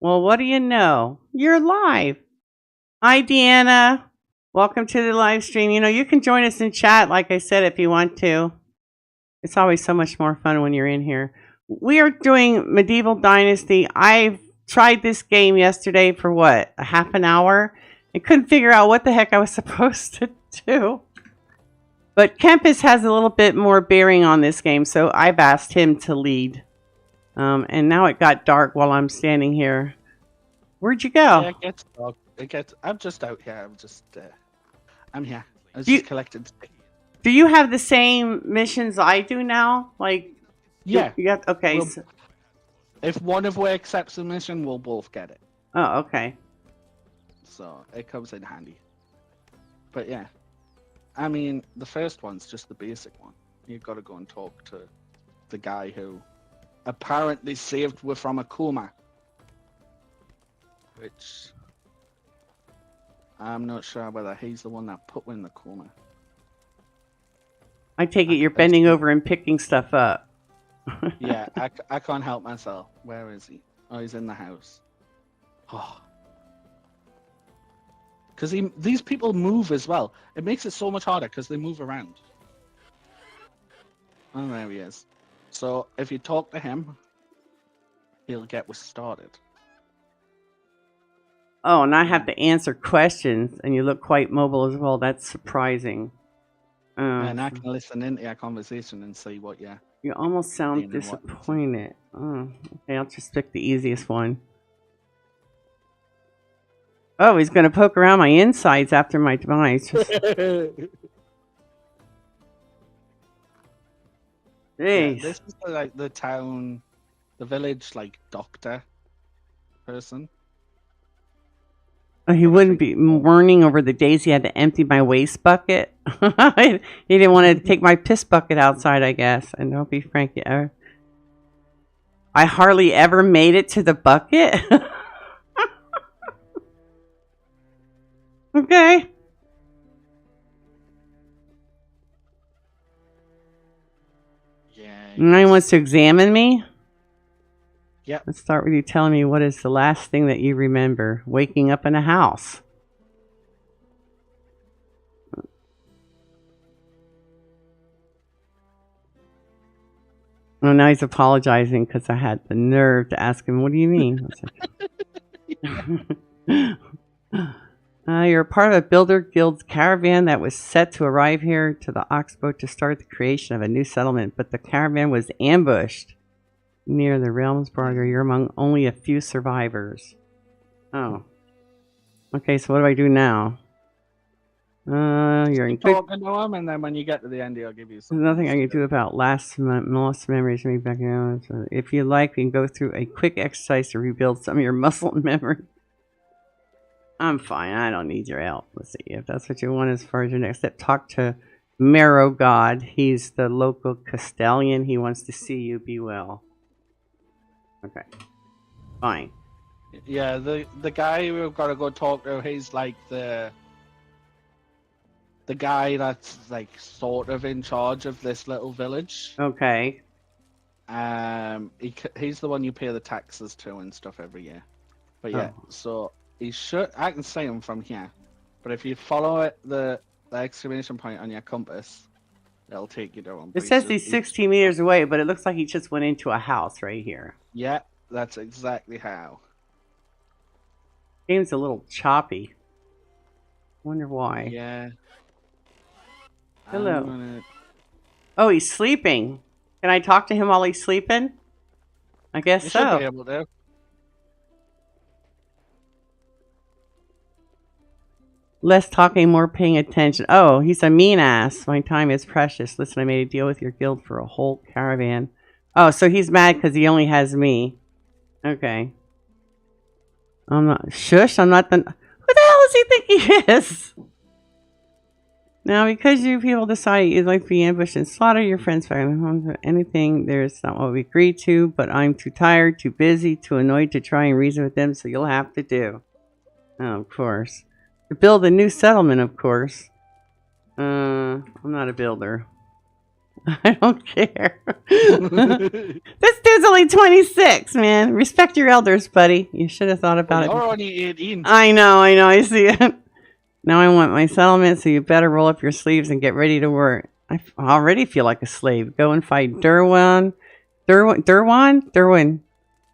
Well, what do you know? You're live. Hi, Deanna. Welcome to the live stream. You know, you can join us in chat, like I said, if you want to. It's always so much more fun when you're in here. We are doing Medieval Dynasty. I tried this game yesterday for what, a half an hour? I couldn't figure out what the heck I was supposed to do. But Kempaz has a little bit more bearing on this game, so I've asked him to lead. And now it got dark while I'm standing here. Where'd you go? Yeah, it gets dark. I'm just out here. I'm here. I was just collecting. Do you have the same missions I do now? Like, yeah. Okay. If one of we accepts the mission, we'll both get it. Oh, okay. So it comes in handy. But yeah, I mean, the first one's just the basic one. You've got to go and talk to the guy who apparently saved we from a coma. Which I'm not sure whether he's the one that put me in the coma. I take it you're bending over and picking stuff up. Yeah, I can't help myself. Where is he? Oh, he's in the house. Oh. Because these people move as well. It makes it so much harder because they move around. Oh, there he is. So if you talk to him, he'll get us started. Oh, and I have to answer questions, and you look quite mobile as well. That's surprising. And I can listen into our conversation and see what you almost sound disappointed. Oh, okay, I'll just pick the easiest one. Oh, he's going to poke around my insides after my demise. Jeez. Yeah, this is like the town, the village, like doctor person. Oh, he wouldn't be mourning over the days he had to empty my waste bucket. He didn't want to take my piss bucket outside, I guess. And don't be Frankie. I hardly ever made it to the bucket. Okay. Yeah. Now he wants to examine me? Yep. Let's start with you telling me what is the last thing that you remember. Waking up in a house. Oh, now he's apologizing because I had the nerve to ask him, what do you mean? You're a part of a builder guild's caravan that was set to arrive here to the Oxbow to start the creation of a new settlement, but the caravan was ambushed near the realm's border. You're among only a few survivors. Oh. Okay, so what do I do now? You're in good... talking to him, and then when you get to the end, I'll give you some. There's nothing I can do about lost memories. Me back now. So if you like, we can go through a quick exercise to rebuild some of your muscle memory. I'm fine. I don't need your help. Let's see. If that's what you want as far as your next step, talk to Marrow God. He's the local Castellan. He wants to see you be well. Okay. Fine. Yeah, the guy we've got to go talk to, he's like the guy that's like sort of in charge of this little village. Okay. He's the one you pay the taxes to and stuff every year. But yeah, so he should. I can see him from here, but if you follow it, the exclamation point on your compass, it'll take you to him. It says he's 60 meters away, but it looks like he just went into a house right here. Yeah, that's exactly how. Game's a little choppy. Wonder why. Yeah. Hello. Oh, he's sleeping. Can I talk to him while he's sleeping? I guess so. Should be able to. Less talking, more paying attention. Oh, he's a mean ass. My time is precious. Listen, I made a deal with your guild for a whole caravan. Oh, so he's mad because he only has me. Okay. I'm not... Shush, I'm not the... Who the hell does he think he is? Now, because you people decide you'd like to be ambushed and slaughter your friends, family, anything, there's not what we agreed to, but I'm too tired, too busy, too annoyed to try and reason with them, so you'll have to do. Oh, of course. To build a new settlement, of course. I'm not a builder. I don't care. This dude's only 26, man. Respect your elders, buddy. You should have thought about it. You're only 18. I know, I see it. Now I want my settlement, so you better roll up your sleeves and get ready to work. I already feel like a slave. Go and fight Derwin.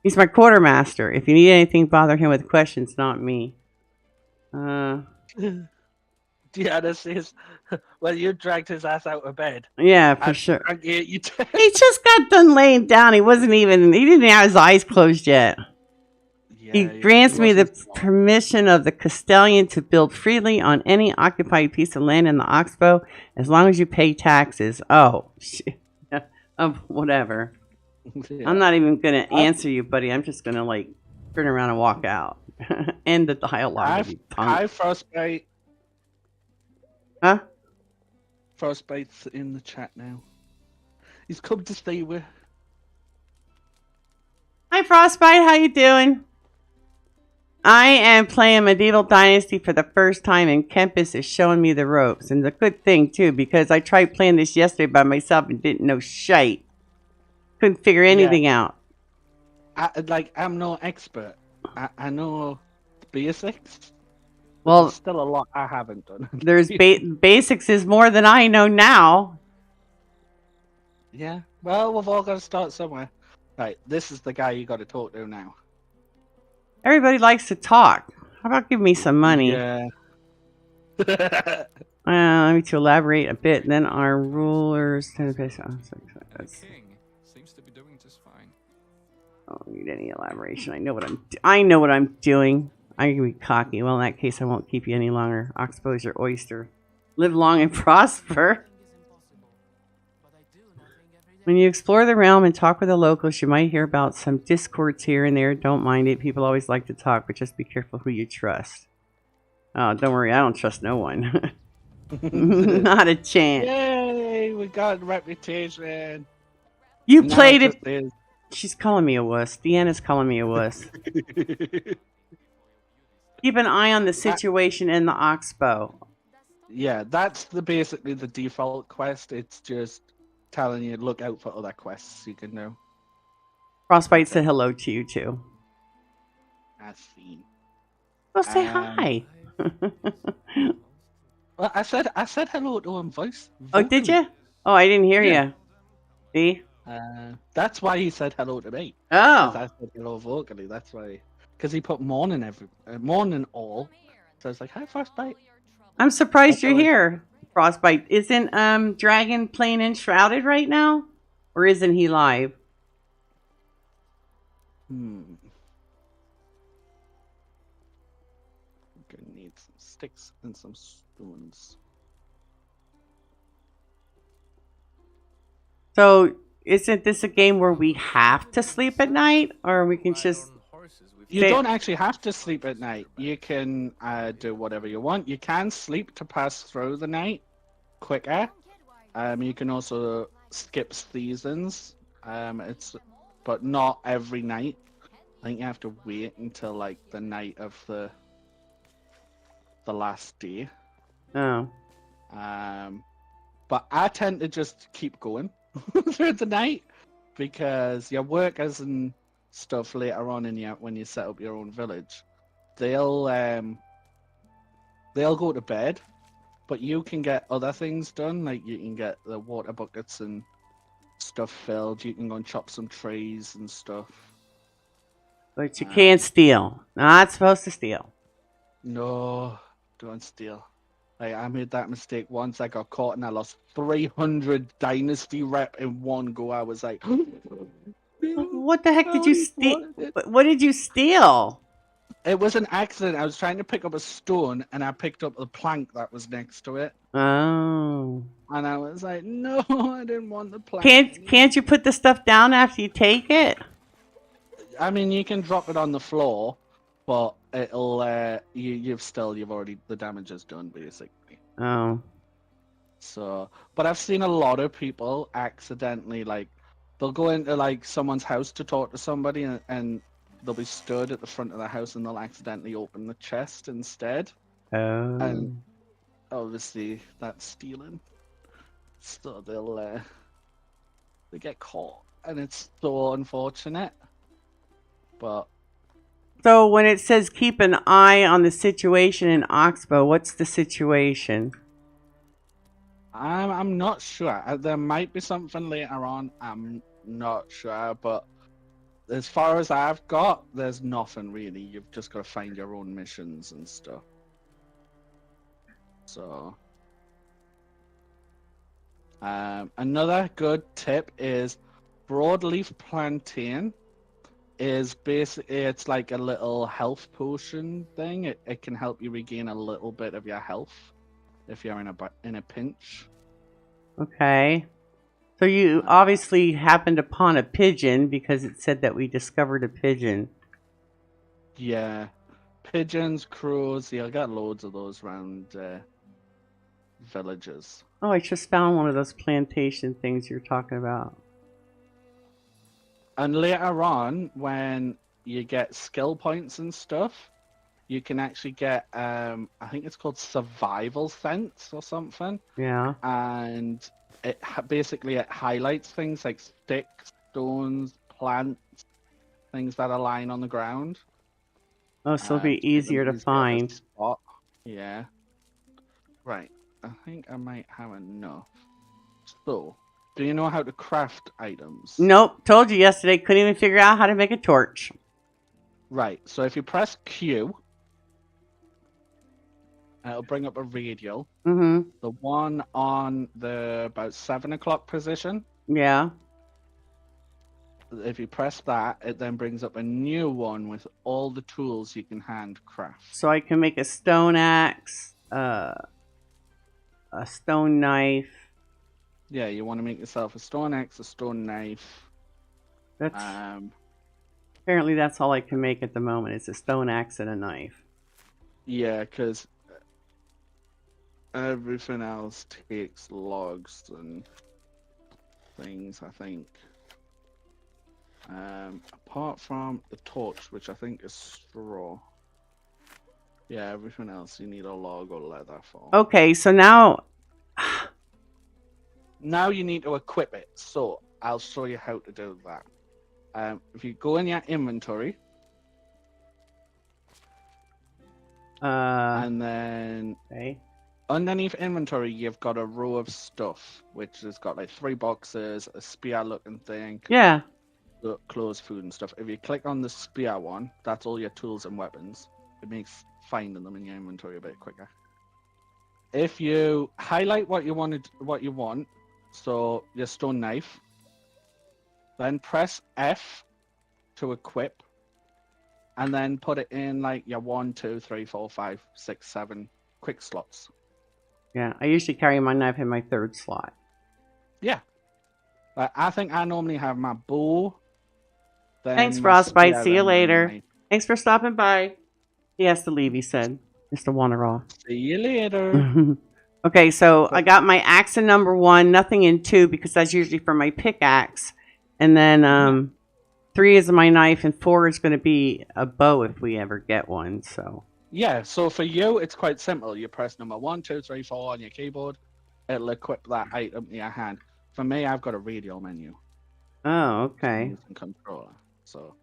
He's my quartermaster. If you need anything, bother him with questions, not me. Deanna says, well, you dragged his ass out of bed. Yeah, for sure. You He just got done laying down. He didn't have his eyes closed yet. Yeah, he grants me the permission of the Castellan to build freely on any occupied piece of land in the Oxbow as long as you pay taxes. Oh, shit. Whatever. Yeah. I'm not even going to answer you, buddy. I'm just going to, like, turn around and walk out. End the dialogue. Hi, Frostbite. Huh? Frostbite's in the chat now. He's come to stay with. Hi, Frostbite. How you doing? I am playing Medieval Dynasty for the first time, and Kempaz is showing me the ropes. And it's a good thing, too, because I tried playing this yesterday by myself and didn't know shite. Couldn't figure anything out. I'm no expert. I know basics. Well, there's still a lot I haven't done. There's basics is more than I know now. Yeah. Well, we've all got to start somewhere. Right. This is the guy you got to talk to now. Everybody likes to talk. How about give me some money? Yeah. Let me to elaborate a bit. Then our rulers. The king seems to be doing just fine. I don't need any elaboration. I know what I'm doing. I can be cocky. Well, in that case, I won't keep you any longer. Oxbow's your oyster. Live long and prosper. When you explore the realm and talk with the locals, you might hear about some discords here and there. Don't mind it. People always like to talk, but just be careful who you trust. Oh, don't worry. I don't trust no one. Not a chance. Yay! We got reputation. You played it. She's calling me a wuss. Deanna's calling me a wuss. Keep an eye on the situation in the Oxbow. Yeah, that's basically the default quest. It's just telling you look out for other quests you can do. Frostbite said hello to you too. That's fine. Well, say hi. Well, I said hello to him vocally. Oh, did you? Oh, I didn't hear you. See? That's why he said hello to me. Oh. I said hello vocally. That's why. Because he put morning morning all. So I was like, hi, Frostbite. I'm surprised you're here. Frostbite. Isn't Dragon playing Enshrouded right now? Or isn't he live? I'm gonna need some sticks and some stones. So, isn't this a game where we have to sleep at night? Or we can just... You don't actually have to sleep at night. You can do whatever you want. You can sleep to pass through the night quicker. You can also skip seasons. But not every night. I think you have to wait until like the night of the last day. Oh. But I tend to just keep going through the night because your workers and stuff later on when you set up your own village, they'll go to bed, but you can get other things done. Like you can get the water buckets and stuff filled. You can go and chop some trees and stuff. But you can't steal. Not supposed to steal. No, don't steal. Like, I made that mistake once. I got caught and I lost 300 dynasty rep in one go. I was like, what the heck did you steal? What did you steal? It was an accident. I was trying to pick up a stone and I picked up the plank that was next to it. Oh. And I was like, no, I didn't want the plank. Can't you put the stuff down after you take it? I mean, you can drop it on the floor, but it'll you've already, the damage is done basically. Oh. So, but I've seen a lot of people accidentally, like, they'll go into like someone's house to talk to somebody and they'll be stood at the front of the house and they'll accidentally open the chest instead. Oh. And obviously that's stealing. So they'll they get caught, and it's so unfortunate. But So when it says keep an eye on the situation in Oxbow, what's the situation? I'm not sure. There might be something later on. I'm not sure, but as far as I've got, there's nothing really. You've just got to find your own missions and stuff. So, another good tip is broadleaf plantain is basically, it's like a little health potion thing. It can help you regain a little bit of your health if you're in a pinch. Okay. So you obviously happened upon a pigeon because it said that we discovered a pigeon. Yeah, pigeons, crows. Yeah, I got loads of those around villages. Oh, I just found one of those plantation things you're talking about. And later on, when you get skill points and stuff, you can actually get I think it's called survival sense or something. Yeah. And basically it highlights things like sticks, stones, plants, things that are lying on the ground. Oh, so it'll be easier to find. Spot. Yeah. Right. I think I might have enough. So, do you know how to craft items? Nope. Told you yesterday. Couldn't even figure out how to make a torch. Right. So if you press Q, it'll bring up a radial. Mm-hmm. The one on the about 7 o'clock position. Yeah. If you press that, it then brings up a new one with all the tools you can handcraft. So I can make a stone axe, a stone knife. Yeah, you want to make yourself a stone axe, a stone knife. That's apparently that's all I can make at the moment. It's a stone axe and a knife. Yeah, because everything else takes logs and things, I think. Apart from the torch, which I think is straw. Yeah, everything else you need a log or leather for. Okay, so now... Now you need to equip it, so I'll show you how to do that. If you go in your inventory, and then underneath inventory, you've got a row of stuff, which has got like 3 boxes, a spear-looking thing. Yeah. Clothes, food, and stuff. If you click on the spear one, that's all your tools and weapons. It makes finding them in your inventory a bit quicker. If you highlight what you want, so your stone knife, then press F to equip, and then put it in like your 1, 2, 3, 4, 5, 6, 7 quick slots. Yeah, I usually carry my knife in my 3rd slot. Yeah. I think I normally have my bow. Thanks, Frostbite. See you later. Thanks for stopping by. He has to leave, he said. Mr. Wanderoff. See you later. Okay, so I got my axe in number 1, nothing in 2 because that's usually for my pickaxe. And then 3 is my knife and 4 is going to be a bow if we ever get one. So yeah, so for you, it's quite simple. You press number 1, 2, 3, 4 on your keyboard. It'll equip that item in your hand. For me, I've got a radial menu. Oh, okay. Controller. So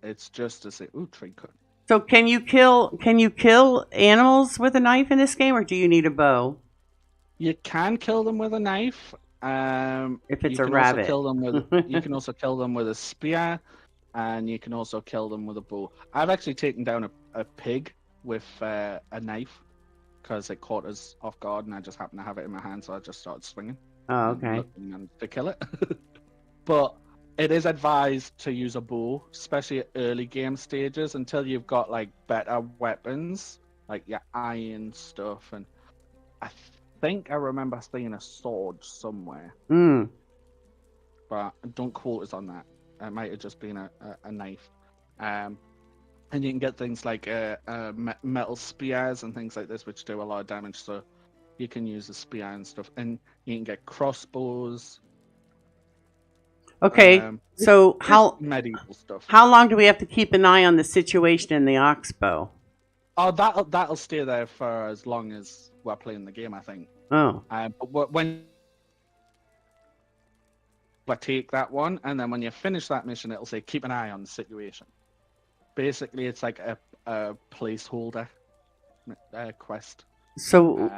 it's just to say, ooh, tree cut. So can you kill animals with a knife in this game, or do you need a bow? You can kill them with a knife. If it's a rabbit. You can also kill them with a spear, and you can also kill them with a bow. I've actually taken down a pig with a knife because it caught us off guard, and I just happened to have it in my hand, so I just started swinging. Oh, okay. To kill it. But it is advised to use a bow, especially at early game stages, until you've got like better weapons, like your iron stuff. And I think I remember seeing a sword somewhere. But don't quote us on that. It might have just been a knife. And you can get things like metal spears and things like this, which do a lot of damage. So you can use the spear and stuff. And you can get crossbows. Okay, so medieval stuff. How long do we have to keep an eye on the situation in the Oxbow? Oh, that'll stay there for as long as we're playing the game, I think. Oh. But when overtake that one, and then when you finish that mission, it'll say keep an eye on the situation. Basically, it's like a placeholder quest. So,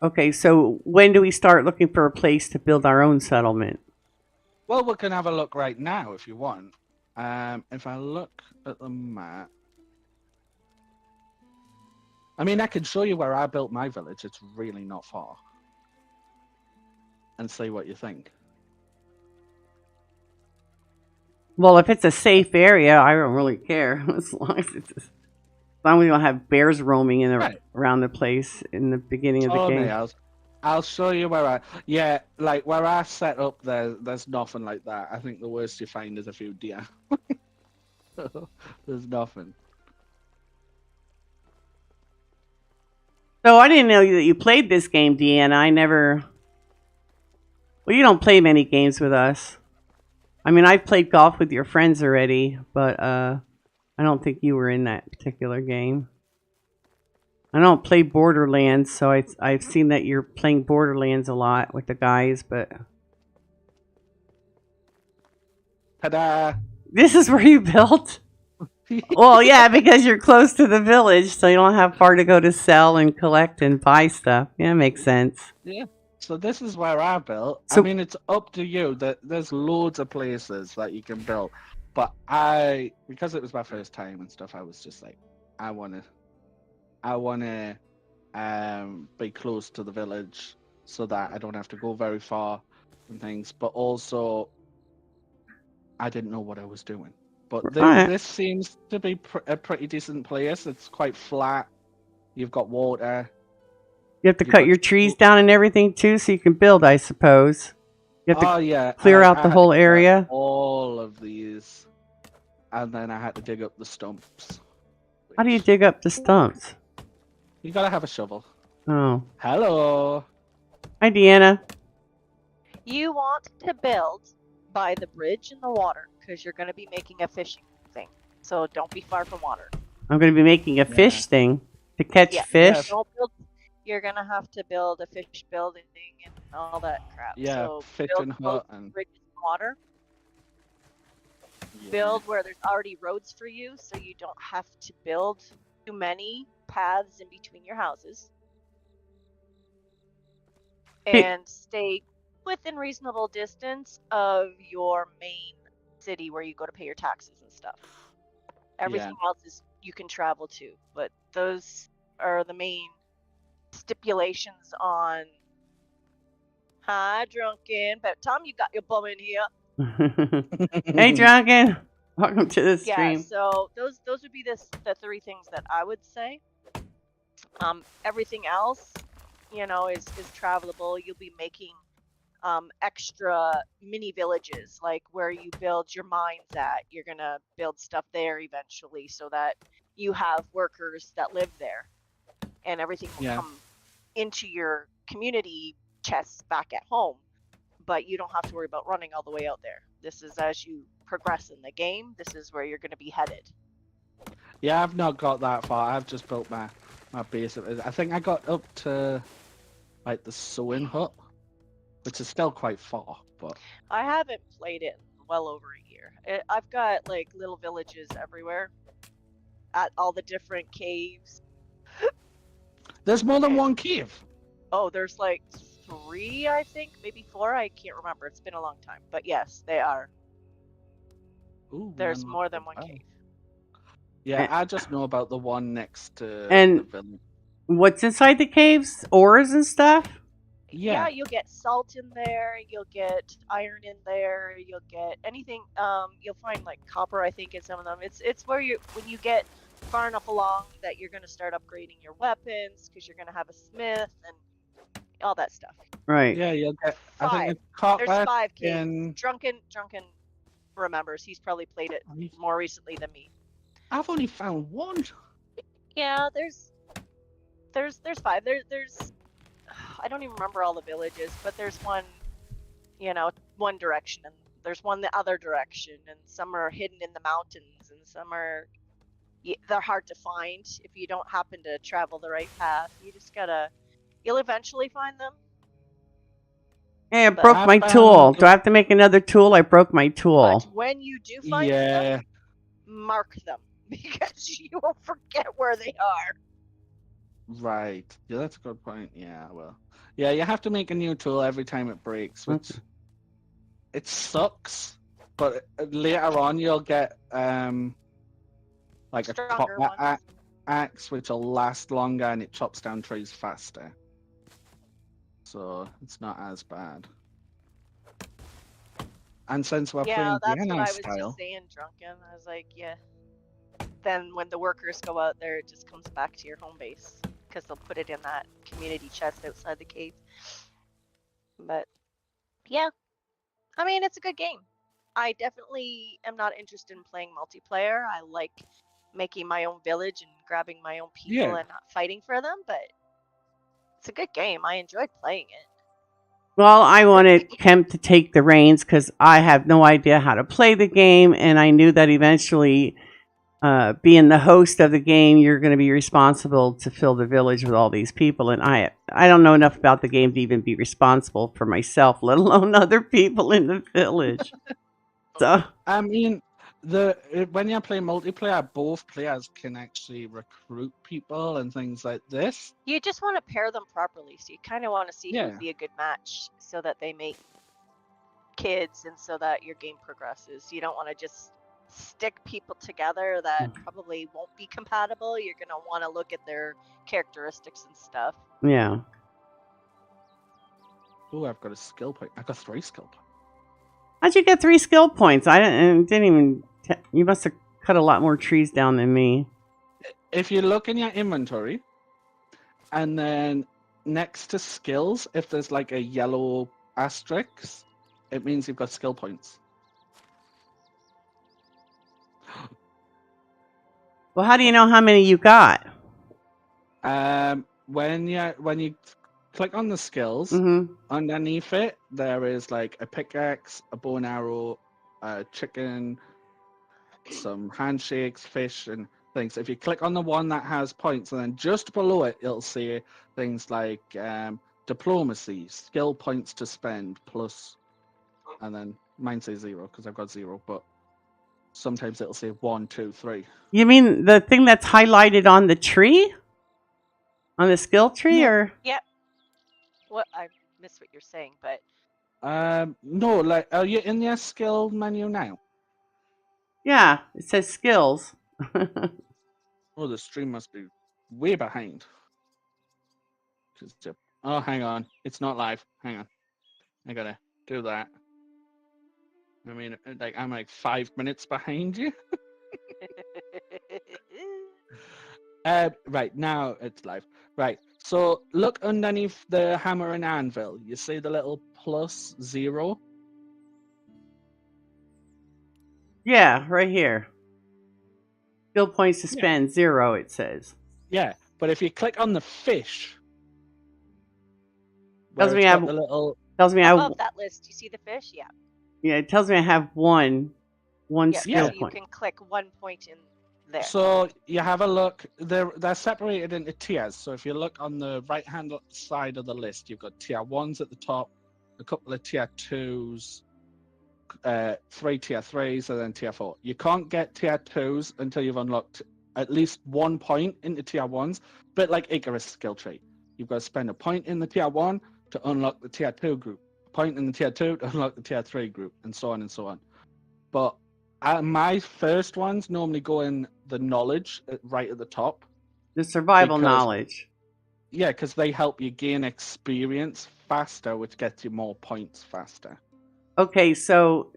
okay, so when do we start looking for a place to build our own settlement? Well, we can have a look right now if you want. If I look at the map, I mean, I can show you where I built my village. It's really not far. And see what you think. Well, if it's a safe area, I don't really care. As long as we don't have bears roaming around the place in the beginning of the game. I'll show you where like where I set up there's nothing like that. I think the worst you find is a few deer. There's nothing. So I didn't know that you played this game, Deanna. I never... Well, you don't play many games with us. I mean, I've played golf with your friends already, but I don't think you were in that particular game. I don't play Borderlands, so I've seen that you're playing Borderlands a lot with the guys, but... Ta-da! This is where you built? Well, yeah, because you're close to the village, so you don't have far to go to sell and collect and buy stuff. Yeah, makes sense. Yeah. So this is where I built. So, I mean, it's up to you. There's loads of places that you can build. But because it was my first time and stuff, I was just like, I wanna be close to the village so that I don't have to go very far and things. But also, I didn't know what I was doing. But this seems to be a pretty decent place. It's quite flat. You've got water. You have to cut your trees down and everything too, so you can build, I suppose. You have to clear out the whole area. All of these, and then I had to dig up the stumps. How do you dig up the stumps? You gotta have a shovel. Oh. Hello. Hi, Deanna. You want to build by the bridge in the water because you're going to be making a fishing thing. So don't be far from water. I'm going to be making a fish thing to catch fish. You're going to have to build a fish building and all that crap. Yeah, so fishing hut and bridges in water. Yeah. Build where there's already roads for you, so you don't have to build too many paths in between your houses. And stay within reasonable distance of your main city where you go to pay your taxes and stuff. Everything else is you can travel to, but those are the main stipulations on. Hi, Drunken. But Tom, you got your bum in here. Hey, Drunken. Welcome to the stream. Yeah, so those would be the three things that I would say. Everything else, is travelable. You'll be making extra mini villages, like where you build your mines at. You're gonna build stuff there eventually, so that you have workers that live there, and everything will come into your community chests back at home. But you don't have to worry about running all the way out there. This is as you progress in the game. This is where you're gonna be headed. Yeah, I've not got that far. I've just built my base. I think I got up to like the sewing hut, which is still quite far, but I haven't played it in well over a year. I've got like little villages everywhere at all the different caves. There's more than one cave. Oh, there's like 3, I think, maybe 4. I can't remember. It's been a long time, but yes, they are. Ooh, there's more than one cave. Yeah, I just know about the one next to the village. What's inside the caves? Ores and stuff? Yeah, you'll get salt in there, you'll get iron in there, you'll get anything. You'll find like copper, I think, in some of them. It's where when you get far enough along that you're gonna start upgrading your weapons, because you're gonna have a smith and all that stuff. Right. Yeah, you'll get. 5. I think it's copper. There's 5 caves. Drunken remembers. He's probably played it more recently than me. I've only found 1. Yeah, there's 5. There's I don't even remember all the villages, but there's one, one direction, and there's one the other direction, and some are hidden in the mountains, and some are they're hard to find if you don't happen to travel the right path. You'll eventually find them. Hey, I But- broke I my found- tool. Do I have to make another tool? I broke my But tool. when you do find Yeah, them, mark them because you will forget where they are. right. Yeah, that's a good point. Yeah, well, yeah, you have to make a new tool every time it breaks, which it sucks. But later on, you'll get like a Stronger copper ones. axe, which will last longer and it chops down trees faster. So it's not as bad. And since we're Yeah, playing that's what piano I was style, just saying, Drunken. I was like, yeah. Then when the workers go out there, it just comes back to your home base because they'll put it in that community chest outside the cave. But yeah, I mean, it's a good game. I definitely am not interested in playing multiplayer. I like making my own village and grabbing my own people Yeah. and not fighting for them, but it's a good game. I enjoyed playing it. Well, I wanted Kemp to take the reins because I have no idea how to play the game, and I knew that eventually, being the host of the game, you're going to be responsible to fill the village with all these people, and I don't know enough about the game to even be responsible for myself, let alone other people in the village. So I mean, when you play multiplayer, both players can actually recruit people and things like this. You just want to pair them properly, so you kind of want to see who Yeah. would be a good match so that they make kids and so that your game progresses. You don't want to just stick people together that probably won't be compatible. You're going to want to look at their characteristics and stuff. yeah. Oh, I've got a skill point. I've got 3 skill points. How'd you get 3 skill points? I didn't even. You must have cut a lot more trees down than me. If you look in your inventory, and then next to skills, if there's like a yellow asterisk, it means you've got skill points. Well, how do you know how many you got? When you click on the skills, Mm-hmm. underneath it there is like a pickaxe, a bow and arrow, a chicken, some handshakes, fish, and things. If you click on the one that has points, and then just below it, it'll say things like diplomacy, skill points to spend, plus, and then mine says 0 because I've got 0, but sometimes it'll say 1, 2, 3. You mean the thing that's highlighted on the tree? On the skill tree, No. or What I missed what you're saying, but No, like, are you in your skill menu now? yeah, it says skills. Oh, the stream must be way behind. Oh, hang on. It's not live. Hang on. I gotta do that. I mean, like, I'm like 5 minutes behind you. Right, now it's live. Right, so look underneath the hammer and anvil. You see the little plus 0? Yeah, right here. Skill points to spend 0. It says. Yeah, but if you click on the fish, Tells where me it's I got have- the little... Tells me I have. above that list, you see the fish? Yeah. Yeah, it tells me I have one Yeah, skill so you point. can click 1 point in there. So you have a look. They're separated into tiers. So if you look on the right-hand side of the list, you've got tier 1s at the top, a couple of tier 2s, 3 tier 3s, and then tier 4. You can't get tier 2s until you've unlocked at least 1 point into tier 1s. Bit like Icarus skill tree. You've got to spend a point in the tier 1 to unlock the tier 2 group, a point in the tier 2 to unlock the tier 3 group, and so on and so on. But my first ones normally go in the knowledge right at the top. The survival because- knowledge. Yeah, because they help you gain experience faster, which gets you more points faster. Okay, so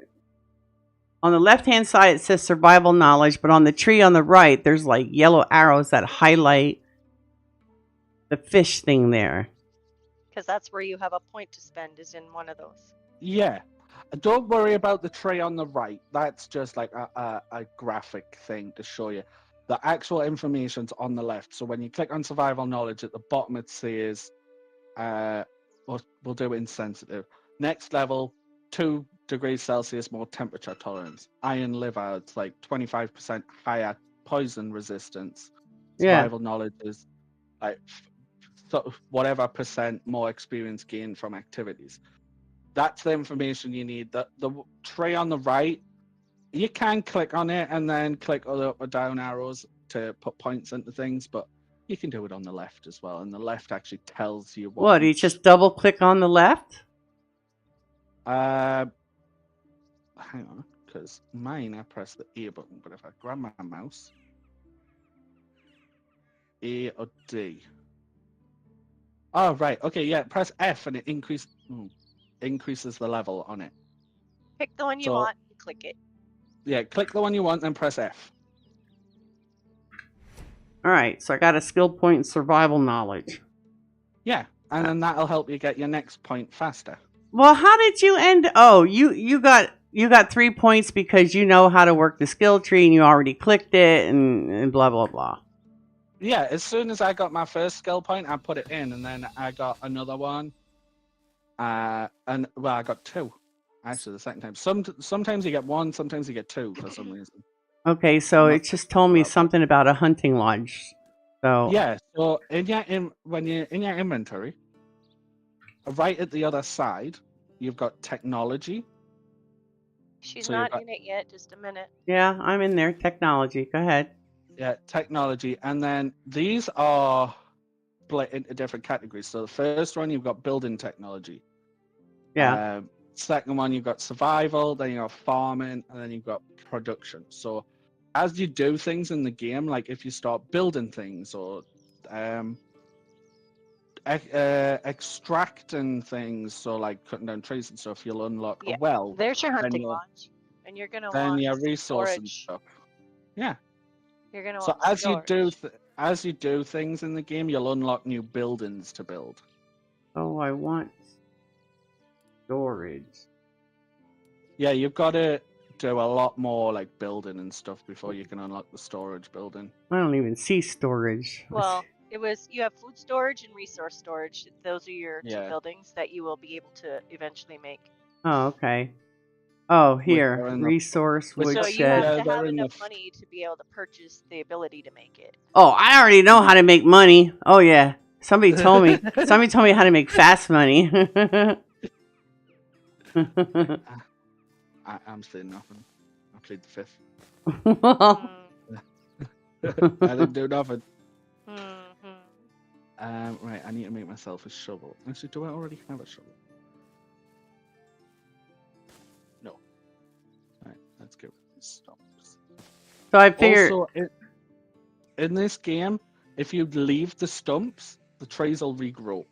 on the left-hand side it says survival knowledge, but on the tree on the right, there's like yellow arrows that highlight the fish thing there. Because that's where you have a point to spend, is in one of those. Yeah. Don't worry about the tray on the right. That's just like a graphic thing to show you. The actual information's on the left. So when you click on survival knowledge, at the bottom it says, we'll do it in sensitive. Next level, 2 degrees Celsius more temperature tolerance. Iron liver, it's like 25% higher poison resistance. Yeah. Survival knowledge is like whatever percent more experience gained from activities. That's the information you need. The tray on the right, you can click on it and then click up or down arrows to put points into things, but you can do it on the left as well. And the left actually tells you What, you just double click on the left? Hang on, because mine I press the A button, but if I grab my mouse, A or D. Oh right, okay, yeah. Press F and it increases the level on it. Pick the one you So- want and click it. Yeah, click the one you want, then press F. Alright, so I got a skill point in survival knowledge. Yeah, and then that'll help you get your next point faster. Well, how did you end? Oh, you got 3 points because you know how to work the skill tree and you already clicked it and blah blah blah. Yeah, as soon as I got my first skill point, I put it in, and then I got another one. I got 2. Actually, the second time. Sometimes you get 1, sometimes you get 2 for some reason. Okay, so Not it just told me about that. something about a hunting lodge. So Yeah, so when you're in your inventory, right at the other side, you've got technology. She's So you've not got- in it yet. Just a minute. yeah, I'm in there. Technology. Go ahead. Yeah, technology, and then these are split into different categories. So the first one you've got building technology. Yeah. Second one you've got survival, then you have farming, and then you've got production. So as you do things in the game, like if you start building things or extracting things, so like cutting down trees and stuff, you'll unlock Yeah, a well. There's your hunting you're- lodge, and you're gonna Then want your resource and storage. stuff. Yeah. You're gonna So want as you do storage. as you do things in the game, you'll unlock new buildings to build. Oh, I want storage. Yeah, you've got to do a lot more like building and stuff before you can unlock the storage building. I don't even see storage. Well, you have food storage and resource storage. Those are your 2 Yeah. buildings that you will be able to eventually make. Oh, okay. Oh, are here, in the- resource which- So you woodshed. have Yeah, to they're have in the enough money to be able to purchase the ability to make it. Oh, I already know how to make money. Oh yeah, somebody told me. Somebody told me how to make fast money. I'm saying nothing. I played the 5th. Well, Mm, I didn't do nothing. mhm. Right, I need to make myself a shovel. Actually, do I already have a shovel? No. Right, let's get rid of these stumps. so I figured. Also, in this game, if you leave the stumps, the trees will regrow.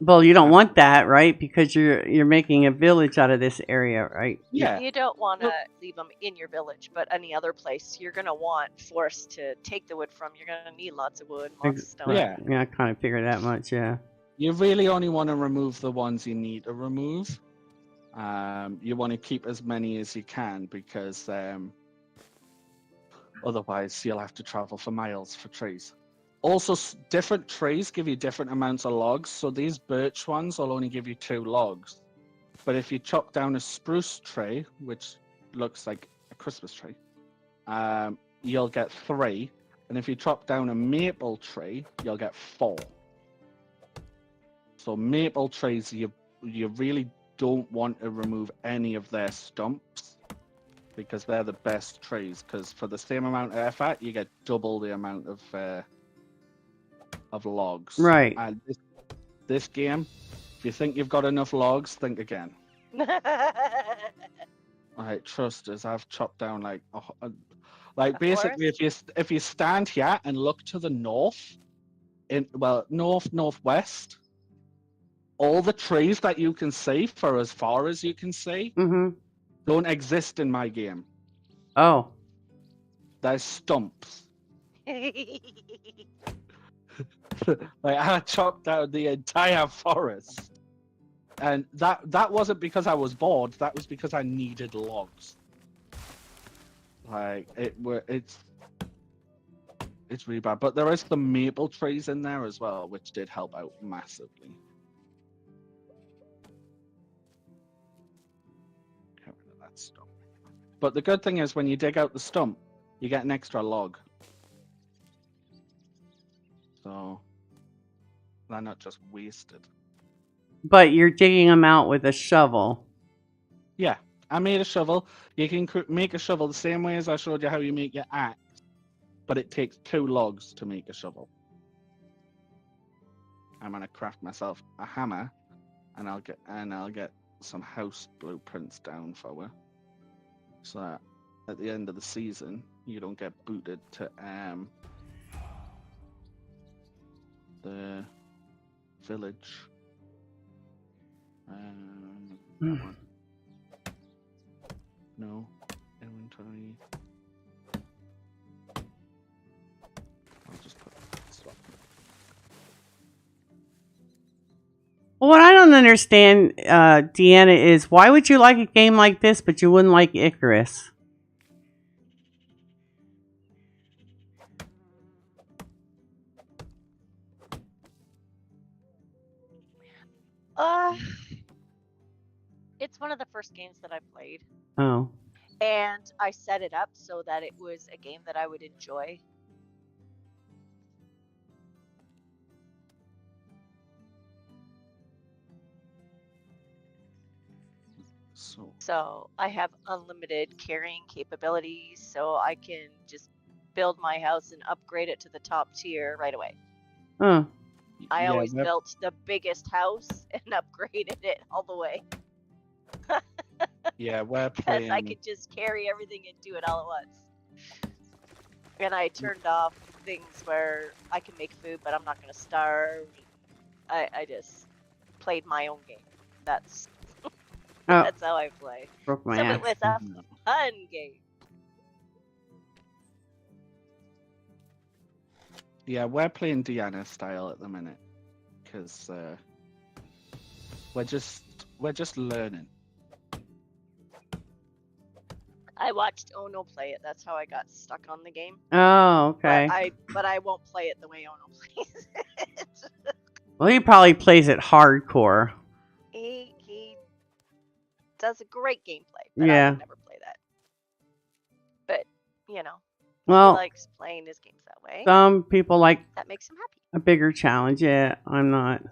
Well, you don't want that, right? Because you're making a village out of this area, right? Yeah. You don't want to Well- leave them in your village, but any other place, you're gonna want forests to take the wood from. You're gonna need lots of wood, lots of stone. Yeah. Yeah, I kind of figured that much. Yeah. You really only want to remove the ones you need to remove. You want to keep as many as you can because otherwise you'll have to travel for miles for trees. Also, different trees give you different amounts of logs. So these birch ones will only give you 2 logs. But if you chop down a spruce tree, which looks like a Christmas tree, you'll get 3. And if you chop down a maple tree, you'll get 4. So maple trees, you really don't want to remove any of their stumps because they're the best trees. Because for the same amount of effort, you get double the amount of logs. Right. And this game, if you think you've got enough logs, think again. Alright, trust us. I've chopped down like basically if you stand here and look to the north, northwest, all the trees that you can see for as far as you can see Mm-hmm. don't exist in my game. Oh. They're stumps. Like I chopped down the entire forest, and that wasn't because I was bored. That was because I needed logs. Like it's really bad. But there is some maple trees in there as well, which did help out massively. Get rid of that stump. But the good thing is when you dig out the stump, you get an extra log. So they're not just wasted. But you're digging them out with a shovel. Yeah, I made a shovel. You can make a shovel the same way as I showed you how you make your axe, but it takes 2 logs to make a shovel. I'm gonna craft myself a hammer, and I'll get some house blueprints down for you, so that at the end of the season you don't get booted to the village. That one. No inventory. I'll just put stop. What I don't understand, Deanna, is why would you like a game like this, but you wouldn't like Icarus? It's one of the first games that I played, Oh. and I set it up so that it was a game that I would enjoy. So I have unlimited carrying capabilities, so I can just build my house and upgrade it to the top tier right away. Oh. I always built the biggest house and upgraded it all the way. Yeah, we're Because playing. I could just carry everything and do it all at once. And I turned off things where I can make food, but I'm not going to starve. I just played my own game. That's that's how I play. Broke my So ass. it was a fun game. Yeah, we're playing Diana style at the minute because we're just learning. I watched Ono play it. That's how I got stuck on the game. Oh, okay. But I won't play it the way Ono plays it. Well, he probably plays it hardcore. He does a great gameplay, but I Yeah. would never play that. But you know, he Well, likes playing his games that way. some people like That makes him happy. a bigger challenge. Yeah, I'm not.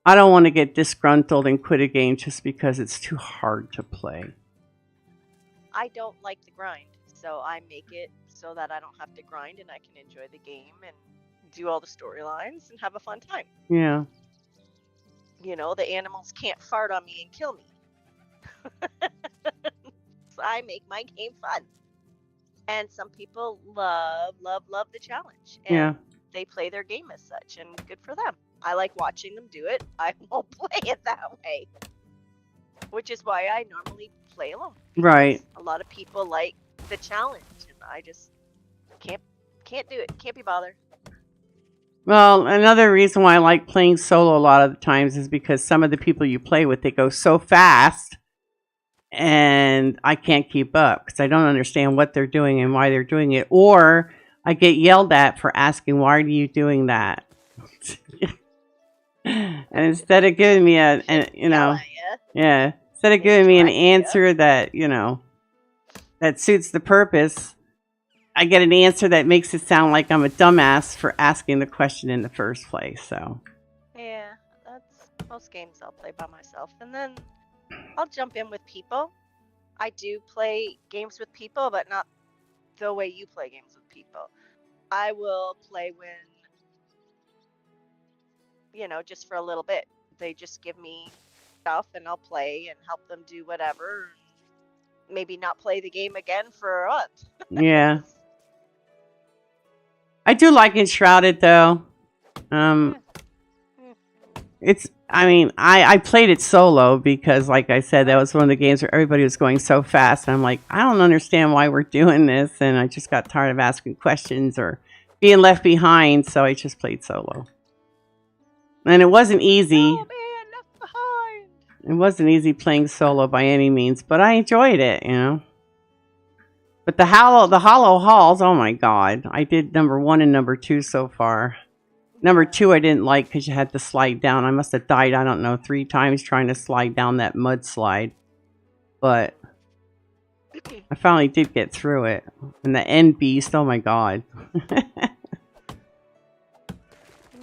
I don't want to get disgruntled and quit a game just because it's too hard to play. I don't like the grind, so I make it so that I don't have to grind and I can enjoy the game and do all the storylines and have a fun time. Yeah. You know, the animals can't fart on me and kill me. So I make my game fun. And some people love the challenge. And Yeah. they play their game as such, and good for them. I like watching them do it. I won't play it that way. Which is why I normally play alone. Right. A lot of people like the challenge, and I just can't do it. Can't be bothered. Well, another reason why I like playing solo a lot of the times is because some of the people you play with, they go so fast and I can't keep up because I don't understand what they're doing and why they're doing it. Or I get yelled at for asking, why are you doing that? And instead of giving me instead of giving me an answer that, that suits the purpose, I get an answer that makes it sound like I'm a dumbass for asking the question in the first place. So Yeah, that's most games I'll play by myself, and then I'll jump in with people. I do play games with people, but not the way you play games with people. I will play when, just for a little bit. They just give me stuff, and I'll play and help them do whatever. Maybe not play the game again for a month. yeah. I do like Enshrouded though. I played it solo because, like I said, that was one of the games where everybody was going so fast. And I'm like, I don't understand why we're doing this. And I just got tired of asking questions or being left behind. So I just played solo. And it wasn't easy. Oh man, left behind. It wasn't easy playing solo by any means, but I enjoyed it, But the Hollow Halls, oh my god. I did number 1 and number 2 so far. Number 2 I didn't like because you had to slide down. I must have died, 3 times trying to slide down that mudslide. But I finally did get through it. And the end beast, oh my god.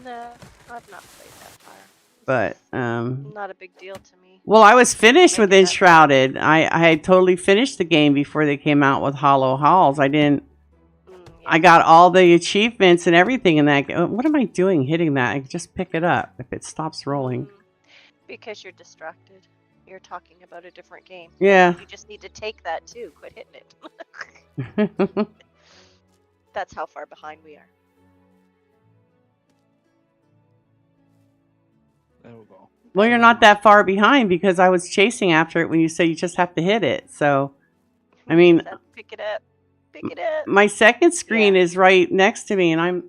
No, I've not played that far. But Not a big deal to me. well, I was finished with Making that Enshrouded. I had totally finished the game before they came out with Hollow Halls. I didn't. I Yeah. got all the achievements and everything in that. What am I doing hitting that? I can just pick it up if it stops rolling. Because you're distracted. You're talking about a different game. Yeah. You just need to take that too. Quit hitting it. That's how far behind we are. There we go. Well, you're not that far behind because I was chasing after it when you say you just have to hit it. So, I mean, Just have to pick it up. Pick it up. my second screen is right next to me, and I'm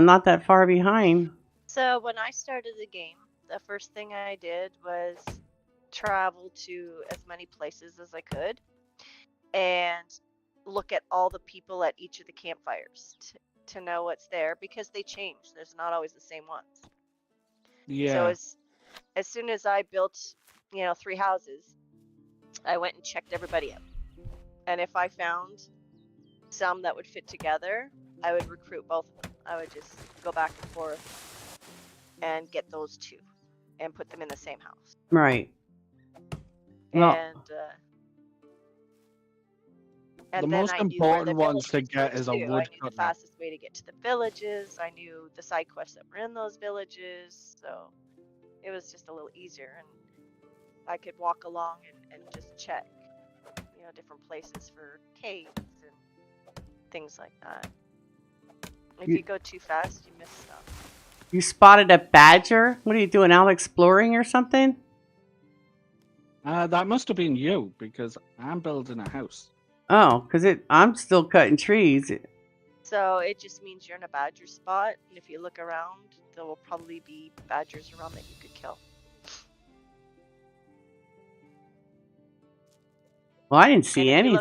not that far behind. So when I started the game, the first thing I did was travel to as many places as I could and look at all the people at each of the campfires to know what's there, because they change. There's not always the same ones. Yeah. So as soon as I built, 3 houses, I went and checked everybody out. And if I found some that would fit together, I would recruit both of them. I would just go back and forth and get those 2 and put them in the same house. Right. Well, And The then most I knew where the important ones to villages were get is a too. I knew the woodcut. fastest way to get to the villages. I knew the side quests that were in those villages, so it was just a little easier, and I could walk along and just check, different places for caves and things like that. If you go too fast, you miss stuff. you spotted a badger? What are you doing, out exploring or something? That must have been you, because I'm building a house. Oh, because I'm still cutting trees. So it just means you're in a badger spot, and if you look around, there will probably be badgers around that you could kill. Well, I didn't see And if anything.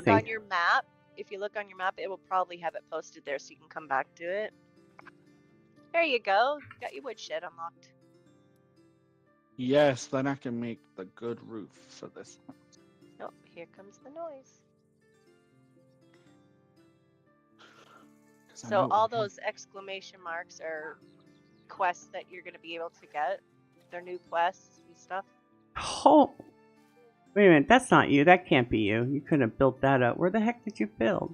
if you look on your map, it will probably have it posted there so you can come back to it. There you go. Got your woodshed unlocked. Yes, then I can make the good roof for this. Oh, here comes the noise. So all those exclamation marks are quests that you're going to be able to get. They're new quests and stuff. Oh, wait a minute. That's not you. That can't be you. You couldn't have built that up. Where the heck did you build?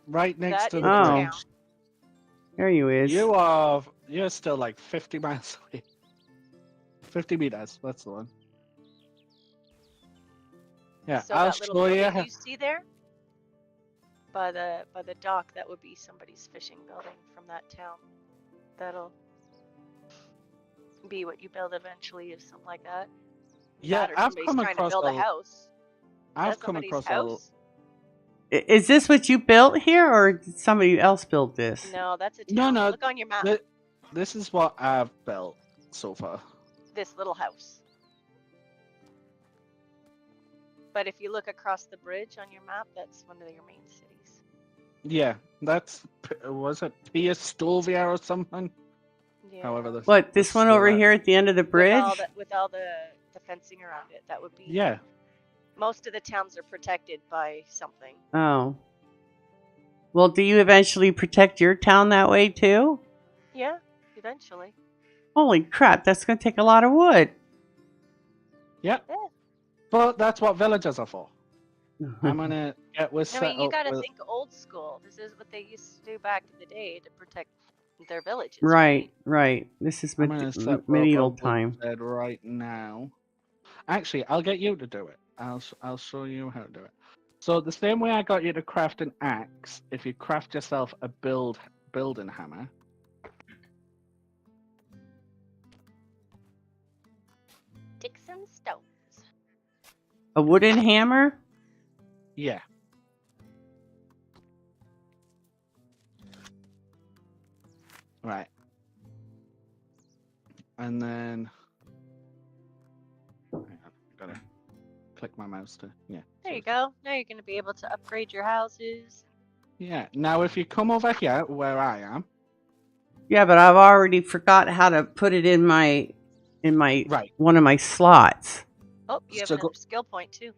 Right next That to is the Oh. the bridge. town. There you is. You're still like 50 miles away. 50 meters, that's the one. Yeah, So I'll that little show you. building you see there, by the dock, that would be somebody's fishing building from that town. That'll be what you build eventually, is something like that. Yeah, That or I've somebody's come trying to across build a house. I've That's come somebody's across house. Is this what you built here, or did somebody else build this? No, that's a No, town. no, Look on your map. This is what I've built so far. This little house. But if you look across the bridge on your map, that's one of your main cities. Yeah, was it Piastovia or something? Yeah. However, What, this one over here at the end of the bridge? With all the fencing around it, that would be. Yeah. Most of the towns are protected by something. Oh. Well, do you eventually protect your town that way too? Yeah, eventually. Holy crap, that's going to take a lot of wood. Yeah. Yeah. But that's what villagers are for. I'm gonna get with I mean, you got to think old school. This is what they used to do back in the day to protect their villages. Right. This is I'm gonna set medieval up a time. woodshed right now. Actually, I'll get you to do it. I'll show you how to do it. So the same way I got you to craft an axe, if you craft yourself a building hammer. Sticks and stones. A wooden hammer? Yeah. Right. And then hang on, gotta click my mouse to There you go. Now you're going to be able to upgrade your houses. Yeah. Now if you come over here where I am. Yeah, but I've already forgot how to put it in my Right. one of my slots. Oh, you have So another skill point too.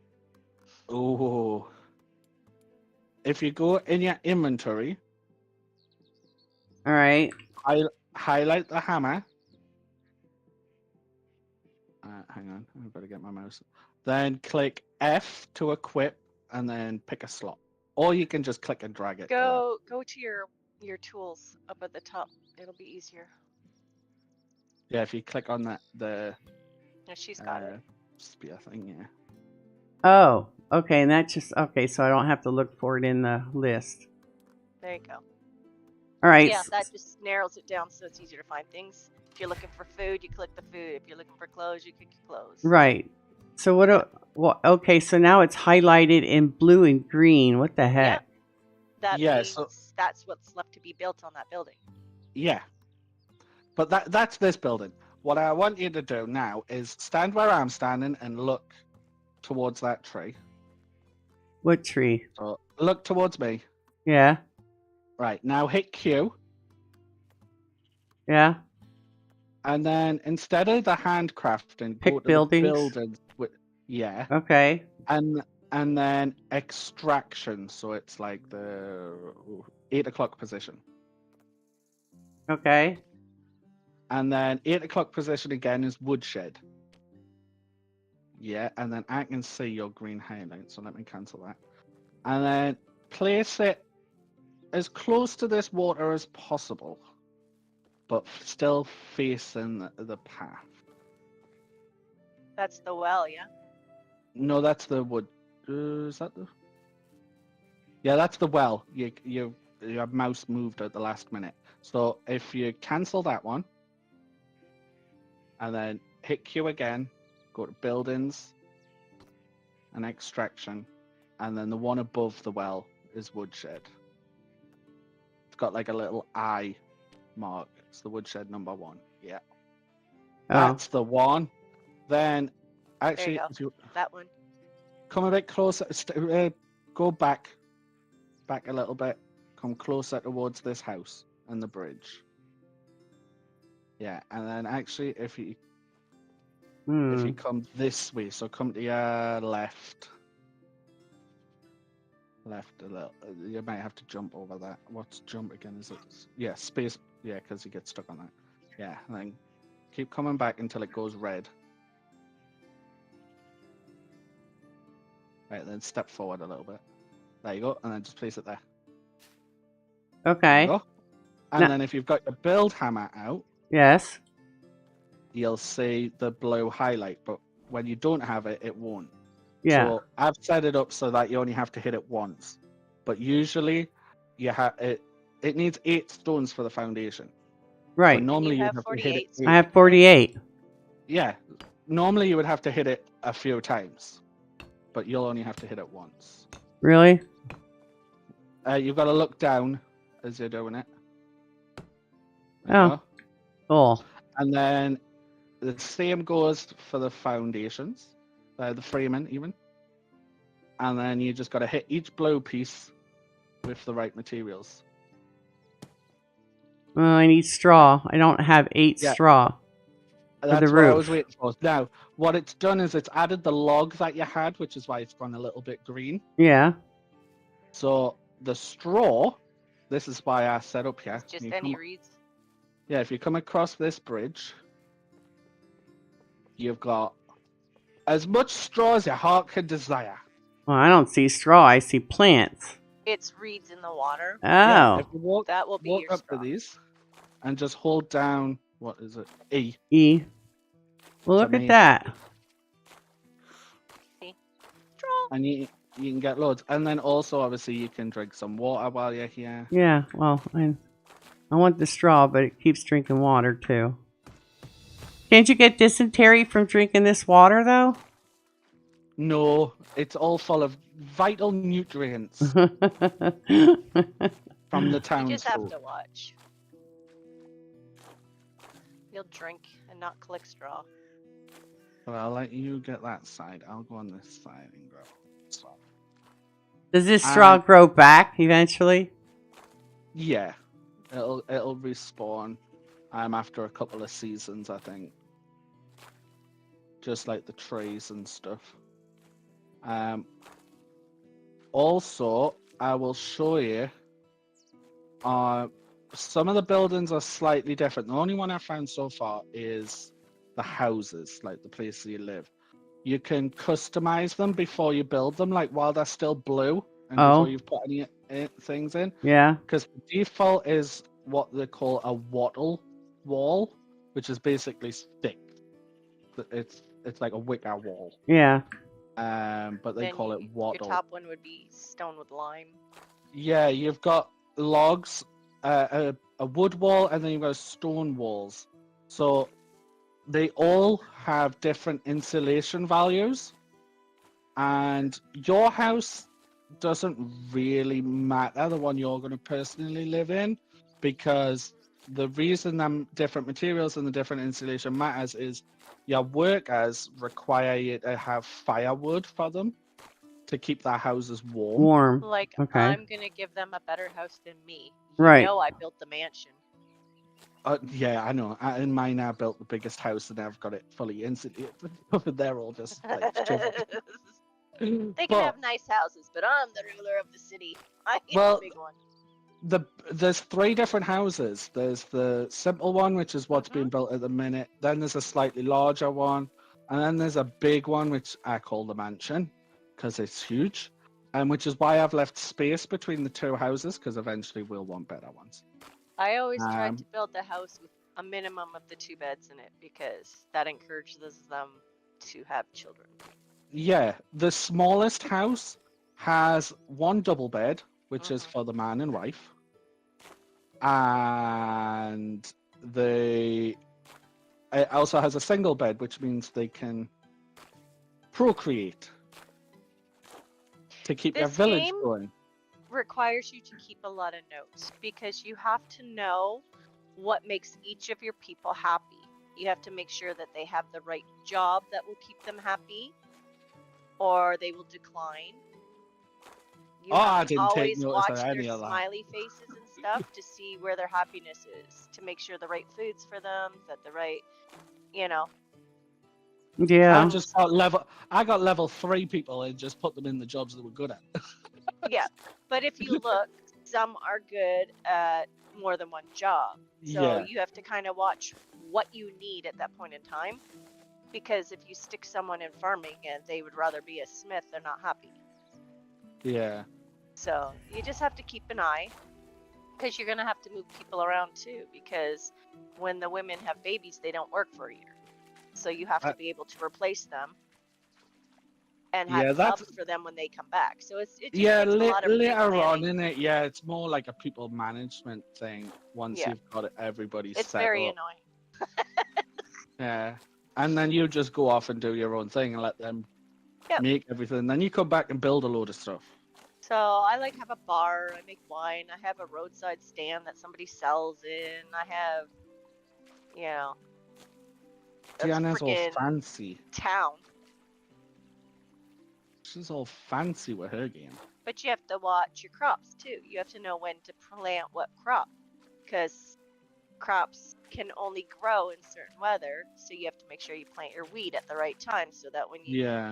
Oh. If you go in your inventory, All right. highlight the hammer, Hang on, I've got to get my mouse. Then click F to equip, and then pick a slot. Or you can just click and drag it. Go to your tools up at the top. It'll be easier. Yeah, if you click on that, the No, she's got it. spear thing, yeah. Oh, okay, and that's just okay. So I don't have to look for it in the list. There you go. All right. Yeah, that just narrows it down so it's easier to find things. If you're looking for food, you click the food. If you're looking for clothes, you click your clothes. Right. So what? Well, okay. So now it's highlighted in blue and green. What the heck? That means that's what's left to be built on that building. Yeah. But that's this building. What I want you to do now is stand where I'm standing and look towards that tree. What tree? So look towards me. Yeah. Right, now hit Q. Yeah. And then instead of the handcrafting, Pick go to buildings. The buildings with, yeah. Okay. And then extraction. So it's like the 8 o'clock position. Okay. And then 8 o'clock position again is woodshed. Yeah, and then I can see your green highlight, so let me cancel that. And then place it as close to this water as possible, but still facing the path. That's the well, yeah? No, that's the wood. Is that the? Yeah, that's the well. Your mouse moved at the last minute. So if you cancel that one, and then hit Q again, go to buildings and extraction, and then the one above the well is woodshed. It's got like a little eye mark. It's the woodshed number 1. Yeah. That's the one. Then actually, There you go. if you That one. come a bit closer, go back a little bit, come closer towards this house and the bridge. Yeah, and then actually if you come this way, so come to your left a little, you might have to jump over that. What's jump again? Is it? Yeah, space. Yeah, because you get stuck on that. Yeah, and then keep coming back until it goes red. Right, then step forward a little bit. There you go, and then just place it there. Okay. There you go. And then if you've got your build hammer out, yes, you'll see the blue highlight, but when you don't have it, it won't. Yeah. So I've set it up so that you only have to hit it once, but usually you have it. It needs 8 stones for the foundation. Right. So normally you you have have to 48. hit it. I have 48. Yeah. Normally you would have to hit it a few times, but you'll only have to hit it once. Really? You've got to look down as you're doing it. There Oh. you go. Cool. And then the same goes for the foundations, the framing even. And then you just got to hit each blue piece with the right materials. Well, I need straw. I don't have 8 straw. That's the what I roof. was waiting for. Now, what it's done is it's added the log that you had, which is why it's gone a little bit green. Yeah. So the straw, this is why I set up here. It's just any reeds. Yeah, if you come across this bridge, you've got as much straw as your heart could desire. Well, I don't see straw. I see plants. It's reeds in the water. Oh. Yeah, if you walk, That will be walk your up straw. to these and just hold down, what is it? E. E. Well, look me. at that. Straw. And you can get loads. And then also, obviously, you can drink some water while you're here. Yeah. Well, I want the straw, but it keeps drinking water too. Can't you get dysentery from drinking this water, though? No, it's all full of vital nutrients from the town. You just have to watch. You'll drink and not collect straw. But I'll let you get that side. I'll go on this side and grow. So, Does this straw grow back eventually? yeah, it'll respawn. After a couple of seasons, I think. Just like the trees and stuff. Also, I will show you. Some of the buildings are slightly different. The only one I found so far is the houses, like the place you live. You can customize them before you build them, like while they're still blue and Oh. before you've put any things in. Yeah. Because the default is what they call a wattle wall, which is basically thick. It's like a wicker wall. Yeah. But they Then call it wattle. Your top one would be stone with lime. Yeah, you've got logs, a wood wall, and then you've got stone walls. So they all have different insulation values, and your house doesn't really matter, the one you're going to personally live in, because the reason them different materials and the different insulation matters is your workers require you to have firewood for them to keep their houses warm. Warm. Like, Okay. I'm gonna give them a better house than me. You Right. know I built the mansion. Yeah, I know. In mine, I built the biggest house and I've got it fully insulated. They're all just like chiseled. They can have nice houses, but I'm the ruler of the city. I get Well, the big one. There's 3 different houses. There's the simple one, which is what's being built at the minute. Then there's a slightly larger one, and then there's a big one, which I call the mansion, because it's huge, and which is why I've left space between the 2 houses, because eventually we'll want better ones. I always tried to build the house with a minimum of the 2 beds in it because that encourages them to have children. Yeah, the smallest house has 1 double bed, which is for the man and wife, and it also has a single bed, which means they can procreate to keep their This village game going. requires you to keep a lot of notes because you have to know what makes each of your people happy. You have to make sure that they have the right job that will keep them happy, or they will decline. You I have to didn't take always notice watch of their any of that. smiley faces and stuff to see where their happiness is, to make sure the right food's for them, that the right, Yeah. I got level 3 people and just put them in the jobs they were good at. Yeah, but if you look, some are good at more than one job. So Yeah. you have to kind of watch what you need at that point in time. Because if you stick someone in farming and they would rather be a smith, they're not happy. Yeah. So you just have to keep an eye. Because you're going to have to move people around too. Because when the women have babies, they don't work for a year. So you have to be able to replace them. And have jobs for them when they come back. So it just takes a lot of later on planning. in it, it's more like a people management thing once you've got everybody set up. It's very annoying. Yeah, and then you just go off and do your own thing and let them make everything. Then you come back and build a load of stuff. So I have a bar, I make wine, I have a roadside stand that somebody sells in, I have, Deanna's all fancy. Town. She's all fancy with her game. But you have to watch your crops too. You have to know when to plant what crop, because crops can only grow in certain weather. So you have to make sure you plant your wheat at the right time, so that when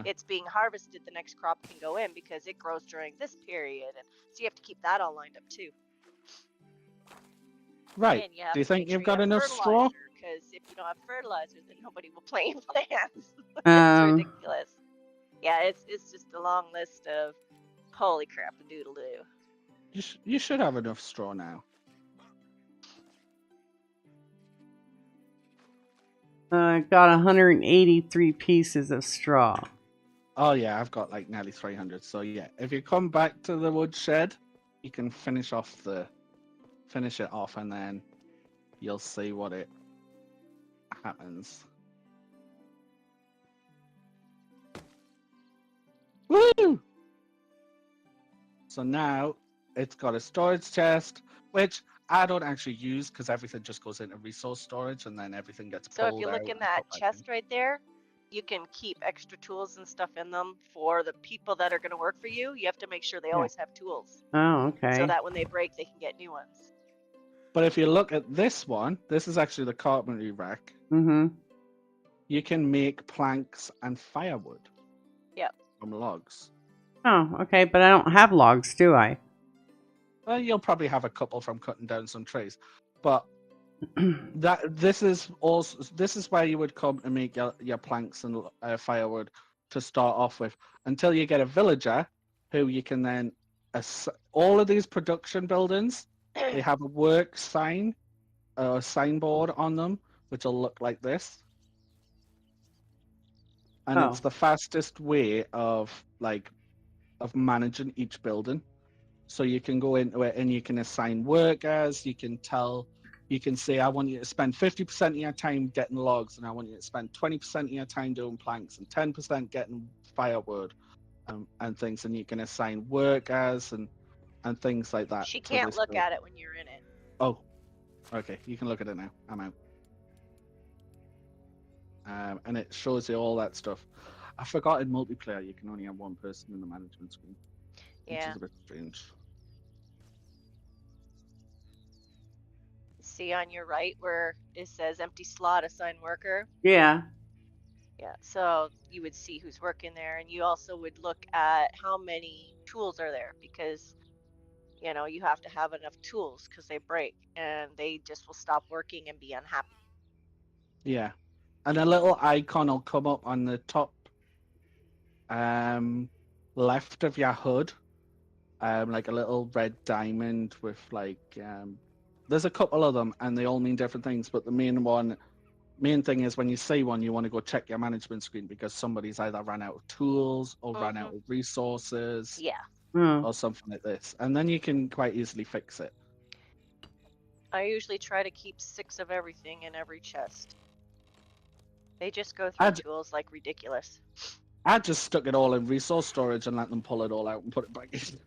it's being harvested, the next crop can go in because it grows during this period. And so you have to keep that all lined up too. Right. Do you think you've got enough straw? Because if you don't have fertilizer, then nobody will plant your plants. It's ridiculous. Yeah, it's just a long list of holy crap a doodle doo. You should have enough straw now. I got 183 pieces of straw. Oh yeah, I've got like nearly 300. So yeah, if you come back to the woodshed, you can finish it off, and then you'll see what it happens. Woo! So now it's got a storage chest, which I don't actually use because everything just goes into resource storage and then everything gets pulled out. So if you look in that chest right there, you can keep extra tools and stuff in them for the people that are going to work for you. You have to make sure they always have tools. Oh, okay. So that when they break, they can get new ones. But if you look at this one, this is actually the carpentry rack. Mm-hmm. You can make planks and firewood. Yep. From logs. Oh, okay, but I don't have logs, do I? Well, you'll probably have a couple from cutting down some trees. But This is where you would come and make your planks and firewood to start off with, until you get a villager who you can then all of these production buildings, they have a work sign, a signboard on them, which will look like this, and it's Oh. the fastest way of managing each building. So you can go into it and you can assign workers. You can say, I want you to spend 50% of your time getting logs, and I want you to spend 20% of your time doing planks, and 10% getting firewood, and things. And you can assign workers and things like that. She to can't this look build. at it when you're in it. Oh, okay. You can look at it now. I'm out. And it shows you all that stuff. I forgot in multiplayer you can only have one person in the management screen, which Yeah. is a bit strange. See on your right where it says empty slot, assign worker? Yeah. Yeah, so you would see who's working there, and you also would look at how many tools are there, because you know you have to have enough tools because they break and they just will stop working and be unhappy. Yeah, and a little icon will come up on the top left of your HUD, like a little red diamond with there's a couple of them and they all mean different things, but the main thing is when you see one, you want to go check your management screen because somebody's either ran out of tools or ran out of resources, Yeah, or something like this, and then you can quite easily fix it. I usually try to keep 6 of everything in every chest. They just go through tools like ridiculous. I just stuck it all in resource storage and let them pull it all out and put it back in.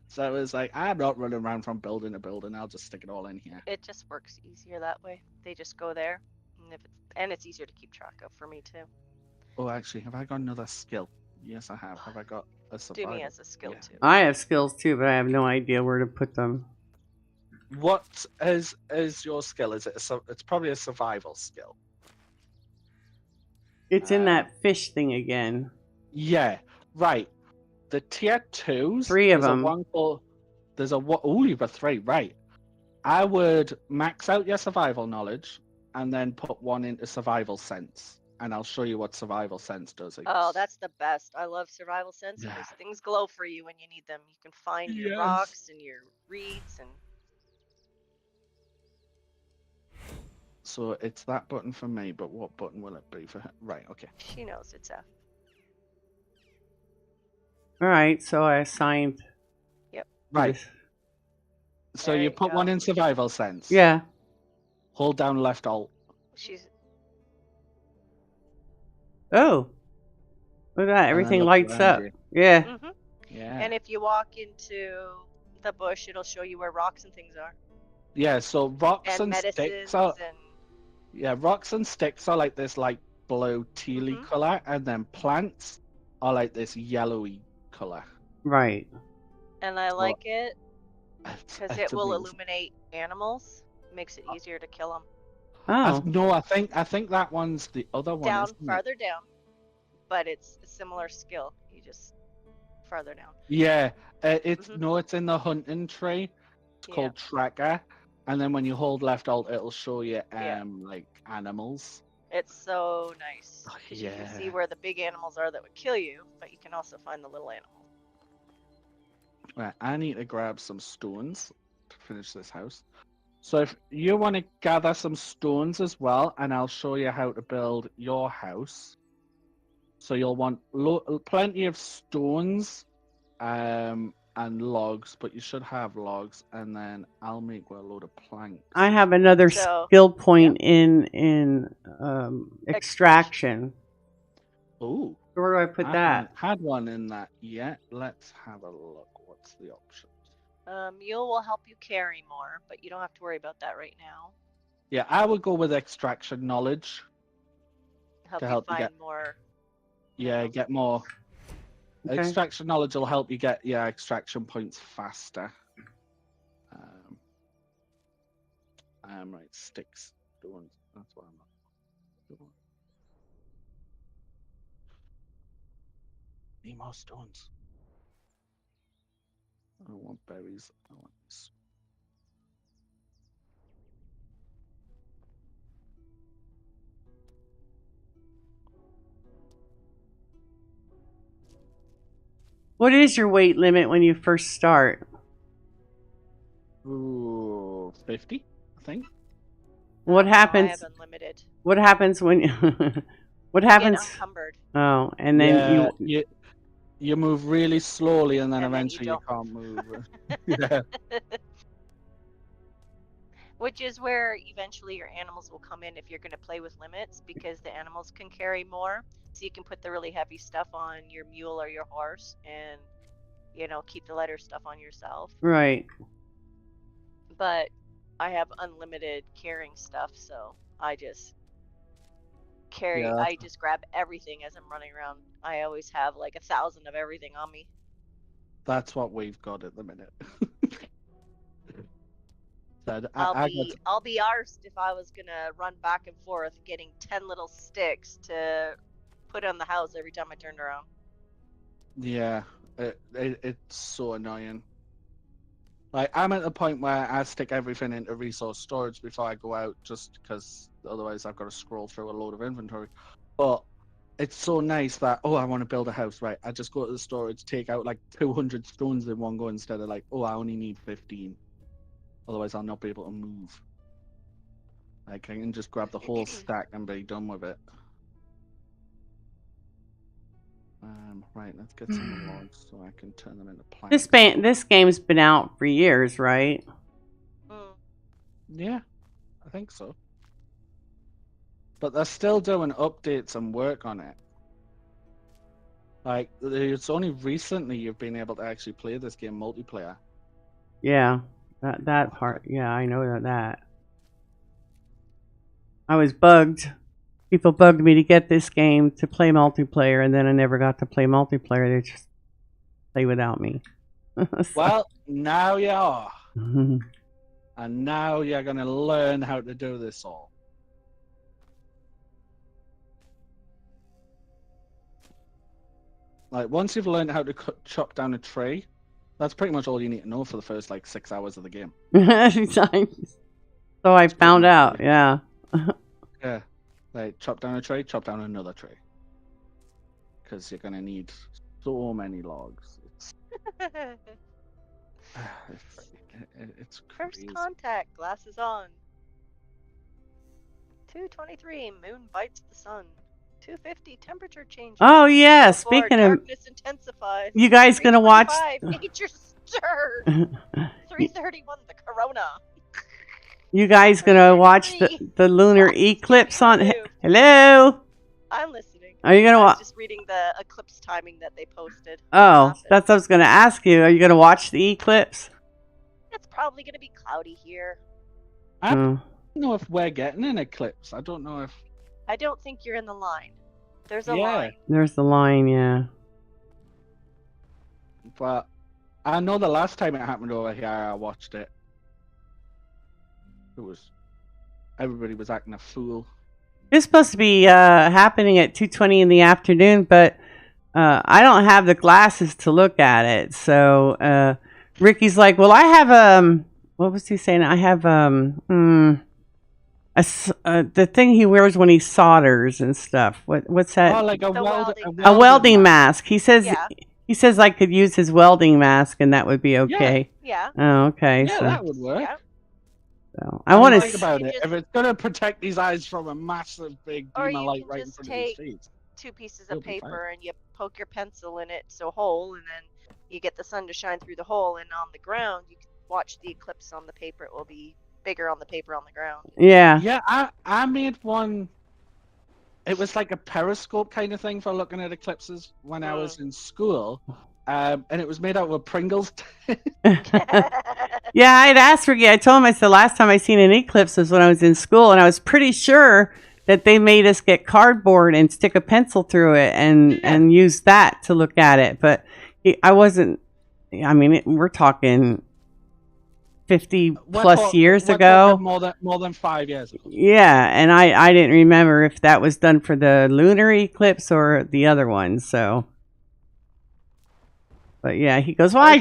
So it was like, I'm not running around from building to building. I'll just stick it all in here. It just works easier that way. They just go there, and it's easier to keep track of for me too. Oh, actually, have I got another skill? Yes, I have. Have I got a survival? Doomie has a skill too. I have skills too, but I have no idea where to put them. What is your skill? Is it it's probably a survival skill. It's in that fish thing again. Yeah, right. The tier 2s. 3 of them. There's a you've got 3, right? I would max out your survival knowledge and then put 1 into survival sense, and I'll show you what survival sense does. Oh, that's the best. I love survival sense Yeah. because things glow for you when you need them. You can find your Yes. rocks and your reeds and. So it's that button for me, but what button will it be for her? Right, okay. She knows it's F. Alright, so I assigned. Yep. Right. So There you you put go. 1 in survival sense. Yeah. Hold down left alt. She's. Oh. Look at that. Everything look lights around up. you. Yeah. Mm-hmm. Yeah. And if you walk into the bush, it'll show you where rocks and things are. Yeah, so rocks and medicines sticks are and. Yeah, rocks and sticks are like this like blue tealy color, and then plants are like this yellowy color. Right. And I like it because it's it will amazing. illuminate animals. Makes it easier to kill them. Oh. No, I think that one's the other one. Down, isn't it? farther down. But it's a similar skill. You just farther down. Yeah, it's it's in the hunting tree. It's Yeah. called tracker, and then when you hold left alt, it'll show you like animals. It's so nice because you Yeah. can see where the big animals are that would kill you, but you can also find the little animals. Right, I need to grab some stones to finish this house. So if you want to gather some stones as well, and I'll show you how to build your house. So you'll want plenty of stones and logs, but you should have logs, and then I'll make a load of planks. I have another skill point in extraction. Ooh. Where do I put that? I haven't had one in that yet. Let's have a look. What's the option? Mule will help you carry more, but you don't have to worry about that right now. Yeah, I would go with extraction knowledge. Help to you help find you get more. Yeah, get more. Okay. Extraction knowledge will help you get extraction points faster. Right, sticks, stones. That's what I'm not. Need more stones. I don't want berries. I want this. What is your weight limit when you first start? Ooh, 50, I think. What I happens? have unlimited. What happens when you? What You get happens? encumbered. Oh, and then you move really slowly, and then And then you eventually you don't can't move. Yeah. Which is where eventually your animals will come in if you're going to play with limits, because the animals can carry more. So you can put the really heavy stuff on your mule or your horse and, you know, keep the lighter stuff on yourself. right. But I have unlimited carrying stuff, so I just Yeah. I just grab everything as I'm running around. I always have like 1,000 of everything on me. That's what we've got at the minute. So I'll be arsed if I was gonna run back and forth getting 10 little sticks to put on the house every time I turned around. Yeah, it's so annoying. Like, I'm at the point where I stick everything into resource storage before I go out, just because otherwise I've got to scroll through a load of inventory. But it's so nice that, oh, I want to build a house, right? I just go to the storage, take out like 200 stones in one go instead of like, oh, I only need 15. Otherwise I'll not be able to move. Like, I can just grab the whole stack and be done with it. Right, let's get some logs so I can turn them into planks. This game's been out for years, right? Yeah, I think so. But they're still doing updates and work on it. Like, it's only recently you've been able to actually play this game multiplayer. Yeah, that part. Yeah, I know that. I was bugged. People bugged me to get this game to play multiplayer, and then I never got to play multiplayer. They just play without me. Well, now you are. And now you're going to learn how to do this all. Like, once you've learned how to chop down a tree, that's pretty much all you need to know for the first, like, 6 hours of the game. So I found out, yeah. Yeah. Like, chop down a tree, chop down another tree. Because you're going to need so many logs. It's crazy. First contact, glasses on. 2:23, moon bites the sun. 2:50, temperature changes. Oh yeah, 4:04, speaking of, darkness intensifies. you guys gonna watch? 3:45, nature stirred. 3:31, the corona. You guys gonna watch the lunar eclipse on? Hello. I'm listening. Are you gonna watch? Just reading the eclipse timing that they posted. Oh, that's what I was gonna ask you. Are you gonna watch the eclipse? It's probably gonna be cloudy here. I don't know if we're getting an eclipse. I don't know if. I don't think you're in the line. There's a line. There's the line, yeah. But I know the last time it happened over here, I watched it. Everybody was acting a fool. It's supposed to be happening at 2:20 in the afternoon, but I don't have the glasses to look at it. So Ricky's like, "Well, I have what was he saying? I have the thing he wears when he solders and stuff. What's that? Oh, like a welding mask. He says Yeah. he says I could use his welding mask and that would be okay. Yeah. Oh, okay. Yeah, So, that would work. Yeah. so I want think to. about it. If it's gonna protect these eyes from a massive big Or beam of you light can right in just front of his take face. 2 pieces It'll of be fine. paper and you poke your pencil in it, so hole, and then you get the sun to shine through the hole, and on the ground you can watch the eclipse on the paper. It will be bigger on the paper on the ground. Yeah. Yeah, I made one. It was like a periscope kind of thing for looking at eclipses when I was in school, and it was made out of a Pringles. Yeah, I'd asked Ricky. I told him, I said, last time I seen an eclipse was when I was in school, and I was pretty sure that they made us get cardboard and stick a pencil through it and use that to look at it. But I wasn't. I mean, we're talking 50 plus years ago. More than 5 years ago. Yeah, and I didn't remember if that was done for the lunar eclipse or the other one. So, but yeah, he goes, "Why?"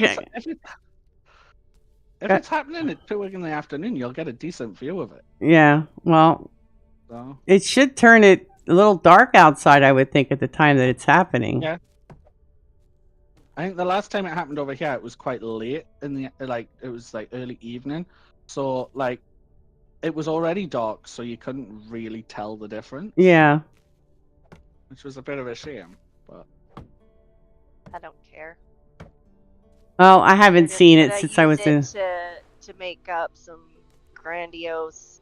If it's happening at 2 in the afternoon, you'll get a decent view of it. Yeah, well, So. it should turn it a little dark outside, I would think, at the time that it's happening. Yeah. I think the last time it happened over here, it was quite late in the it was like early evening, so like it was already dark, so you couldn't really tell the difference. Yeah. Which was a bit of a shame, but I don't care. Well, I haven't They're just seen it gonna since I was use in. it to make up some grandiose.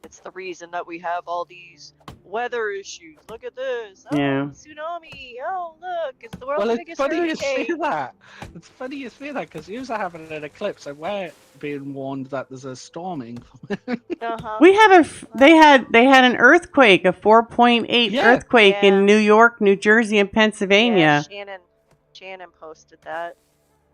It's the reason that we have all these weather issues. Look at this. Oh, Yeah. tsunami. Oh, look, it's the world's well, it's biggest funny you say hurricane. that. It's funny you say that because you're having an eclipse, and we're being warned that there's a storming. Uh-huh. We have they had an earthquake, a 4.8 Yeah. earthquake Yeah. in New York, New Jersey, and Yeah, Pennsylvania. Shannon posted that.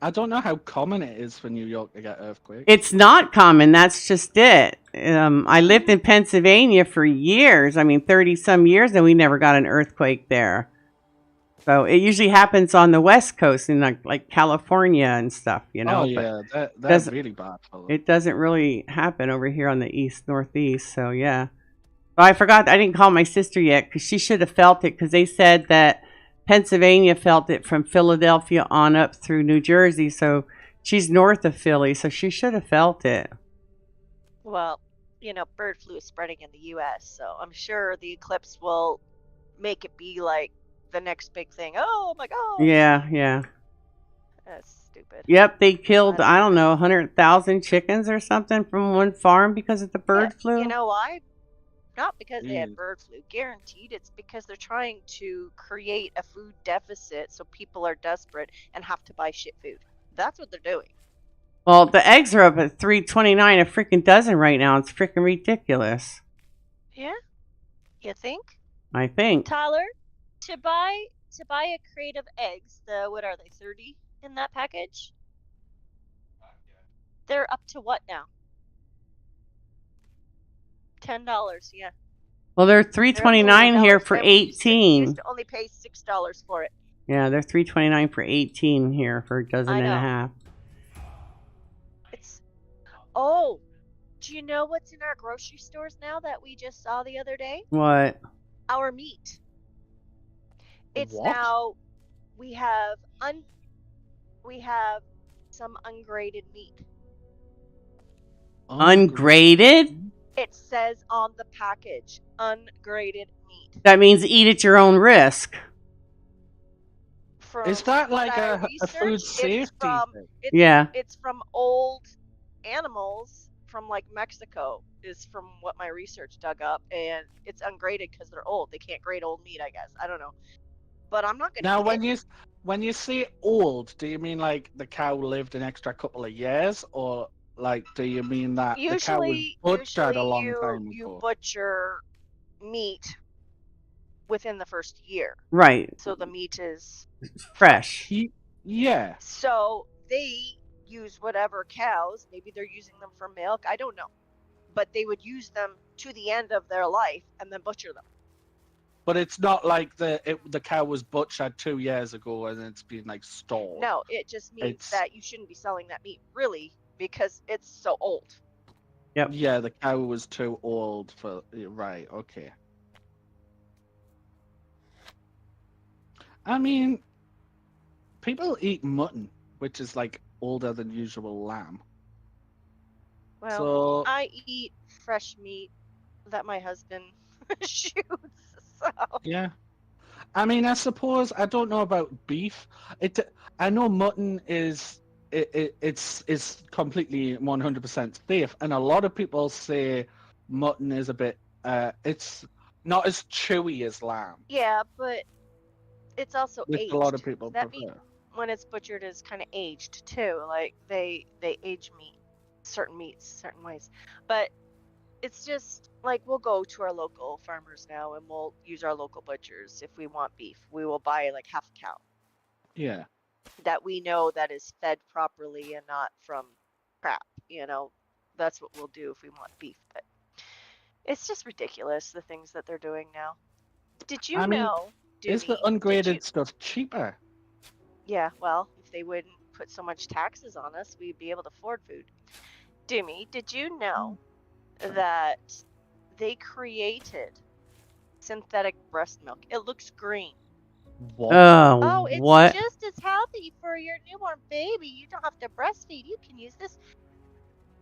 I don't know how common it is for New York to get earthquakes. It's not common. That's just it. I lived in Pennsylvania for years. I mean, 30 some years, and we never got an earthquake there. So it usually happens on the West Coast in like California and stuff, you know. Oh yeah, that's doesn't- really bad. For them. It doesn't really happen over here on the east, northeast. So yeah. But I forgot. I didn't call my sister yet because she should have felt it because they said that Pennsylvania felt it from Philadelphia on up through New Jersey. So she's north of Philly, so she should have felt it. Well, you know, bird flu is spreading in the U.S., so I'm sure the eclipse will make it be like the next big thing. Oh my God! Yeah. That's stupid. Yep, they killed, I don't know, 100,000 chickens or something from one farm because of the bird flu. You know why? Not because they had Mm. bird flu. Guaranteed, it's because they're trying to create a food deficit so people are desperate and have to buy shit food. That's what they're doing. Well, the eggs are up at $3.29 a freaking dozen right now. It's freaking ridiculous. Yeah? You think? I think. Tyler, to buy a crate of eggs, what are they, 30 in that package? They're up to what now? $10, yeah. Well, they're They're up to $3.29 here $11. for Remember, you 18. used to only pay $6 for it. Yeah, they're $3.29 for 18 here for a dozen and a half. Oh, do you know what's in our grocery stores now that we just saw the other day? What? Our meat. It's What? now we have some ungraded meat. Ungraded? It says on the package, ungraded meat. That means eat at your own risk. Is that like I a food researched, safety thing? Yeah. It's from old animals from like Mexico, is from what my research dug up, and it's ungraded because they're old. They can't grade old meat, I guess. I don't know. But I'm not gonna Now, eat when you say old, do you mean like the cow lived an extra couple of years, or like do you mean that the cow was butchered a long time ago? You butcher meat within the first year. Right. So the meat is fresh. Yeah. So they use whatever cows, maybe they're using them for milk, I don't know. But they would use them to the end of their life and then butcher them. But it's not like the cow was butchered 2 years ago and it's been like stored. No, it just means that you shouldn't be selling that meat, really, because it's so old. Yep. Yeah, the cow was too old for. Right, okay. I mean, people eat mutton, which is like older than usual lamb. Well, So I eat fresh meat that my husband shoots. So. yeah, I mean, I suppose I don't know about beef. I know mutton is it's completely 100% safe, and a lot of people say mutton is a bit it's not as chewy as lamb. Yeah, but it's also Which aged. a lot of people that prefer. meat, when it's butchered, is kind of aged too. Like they age meat, certain meats, certain ways. But it's just like we'll go to our local farmers now and we'll use our local butchers. If we want beef, we will buy like half a cow Yeah. that we know that is fed properly and not from crap. You know, that's what we'll do if we want beef. But it's just ridiculous, the things that they're doing now. Did you know? Is the ungraded stuff cheaper? Yeah, well, if they wouldn't put so much taxes on us, we'd be able to afford food. Doomie, did you know that they created synthetic breast milk? It looks green. What? Oh, it's what? just as it's healthy for your newborn baby. You don't have to breastfeed. You can use this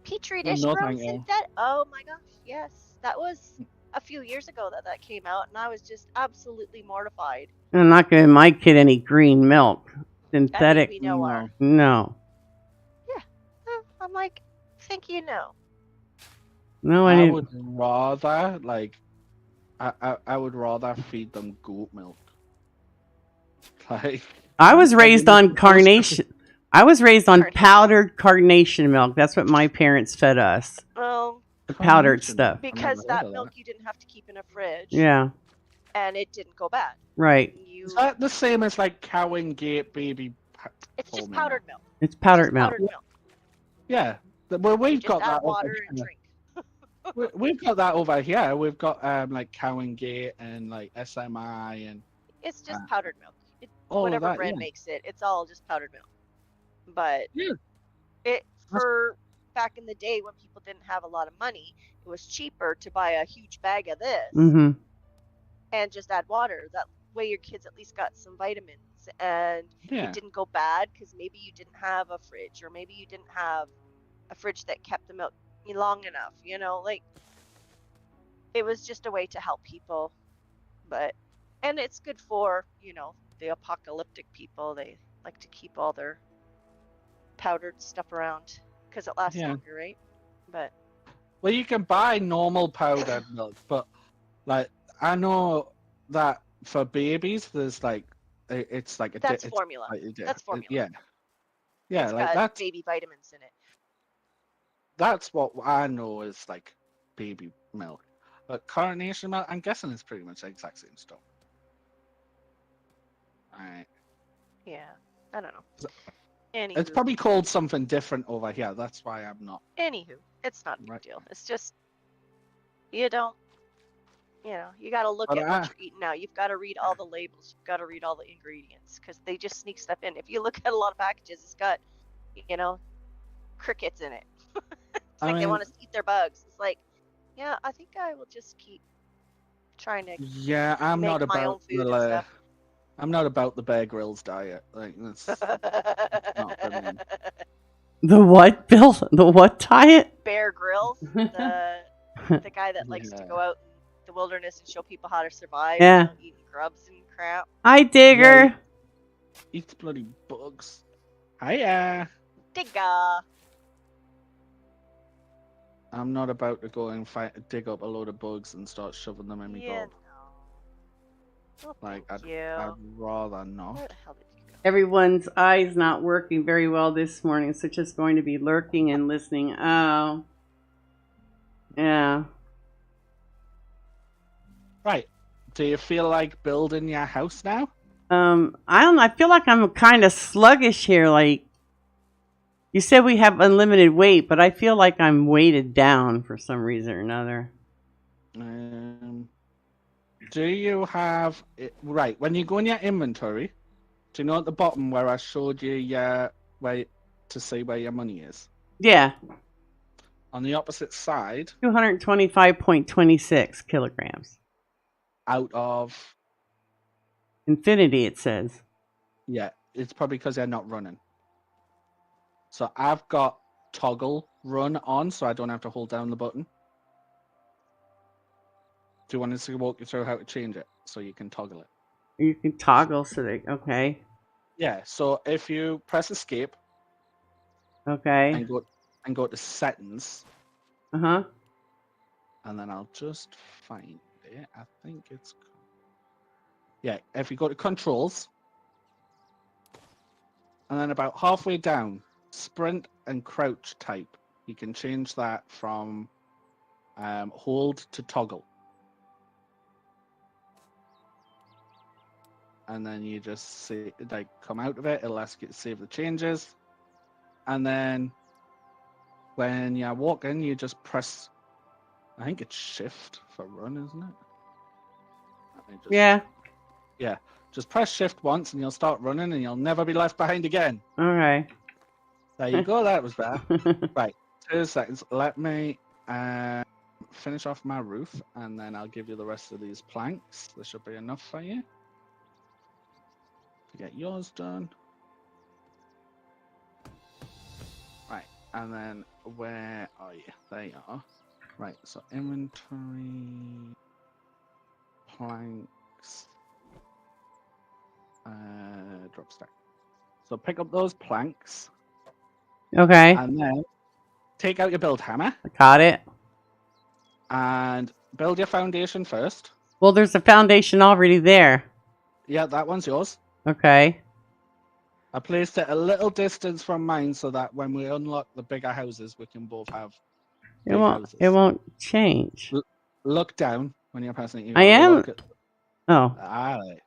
petri dish No, grown thank you. synthetic. Oh my gosh, yes, that was a few years ago that came out, and I was just absolutely mortified. I'm not giving my kid any green milk. I mean, Synthetic, we know our. no. Yeah, I'm like, thank you, no. No, I I didn't. would rather like I would rather feed them goat milk. Like I was raised on supposed to- carnation. I was raised on Carnation. powdered carnation milk. That's what my parents fed us. Well, The powdered Carnation stuff. because never heard that of milk you didn't have to keep in a fridge, Yeah, and it didn't go bad. right. Is that the same as like cow and gate baby? It's just formula? powdered milk. It's It's powdered just milk. powdered milk. Yeah. Well, You we've just got add that water over and here. drink. We've got that over here. We've got like cow and gate and like SMI and It's just powdered milk. all of Whatever that. brand Yeah. makes it, it's all just powdered milk. But Yeah. it for back in the day when people didn't have a lot of money, it was cheaper to buy a huge bag of this Mm-hmm. and just add water. That way your kids at least got some vitamins, and Yeah. it didn't go bad because maybe you didn't have a fridge, or maybe you didn't have a fridge that kept the milk long enough, like it was just a way to help people. And it's good for the apocalyptic people. They like to keep all their powdered stuff around because it lasts Yeah. longer, right? But Well, you can buy normal powdered milk, but like I know that for babies, there's like it's like that's it's formula. like, That's formula. Yeah. Yeah, It's like got baby vitamins in it. that's what I know is like baby milk. But coronation milk, I'm guessing it's pretty much the exact same stuff. Alright. Yeah, I don't know. So- Anywho, It's probably called something different over here. That's why I'm not. it's not a big Right. deal. It's just you don't, you got to look But at what you're eating now. You've got to read all the labels. You've got to read all the ingredients because they just sneak stuff in. If you look at a lot of packages, it's got, crickets in it. It's I like they mean- want to eat their bugs. It's like, yeah, I think I will just keep trying to Yeah, I'm make not my own about food and the stuff. I'm not about the Bear Grylls diet. Like that's not for me. The what, Bill? The what diet? Bear Grylls, the guy that likes to Yeah. go out in the wilderness and show people how to survive, Yeah. eating grubs and crap. Hi, Digger. Eats bloody bugs. Hiya. Digga. I'm not about to go and dig up a load of bugs and start shoving them in my Yeah, gob. no. Well, Like thank I'd you. rather not. Where the hell did you go? Everyone's eyes not working very well this morning, so just going to be lurking and listening. Oh, yeah. Right. Do you feel like building your house now? I don't know. I feel like I'm kind of sluggish here. Like you said, we have unlimited weight, but I feel like I'm weighted down for some reason or another. Do you have it right when you go in your inventory? Do you know at the bottom where I showed you your where to see where your money is? Yeah, On the opposite side, 225.26 kilograms. out of Infinity, it says. yeah, it's probably because they're not running. So I've got toggle run on, so I don't have to hold down the button. Do you want us to walk you through how to change it so you can toggle it? You can toggle so they. Okay. Yeah. So if you press escape Okay. and go to settings, Uh huh. and then I'll just find it. I think it's yeah. If you go to controls, and then about halfway down, sprint and crouch type, you can change that from hold to toggle. And then you just see like come out of it, it'll ask you to save the changes. And then when you're walking, you just press I think it's shift for run, isn't it? Let me just- Yeah. Just press shift once and you'll start running and you'll never be left behind again. All right. There you go, that was better. Right, 2 seconds. Let me finish off my roof and then I'll give you the rest of these planks. There should be enough for you to get yours done. And then where are you? There you are. Right, so inventory, planks, drop stack. So pick up those planks Okay. and then take out your build hammer Got it. and build your foundation first. Well, there's a foundation already there. Yeah, that one's yours. Okay. I placed it a little distance from mine so that when we unlock the bigger houses, we can both have It big won't. houses. It won't change. Look down when you're passing it. You I am. look at, Oh. might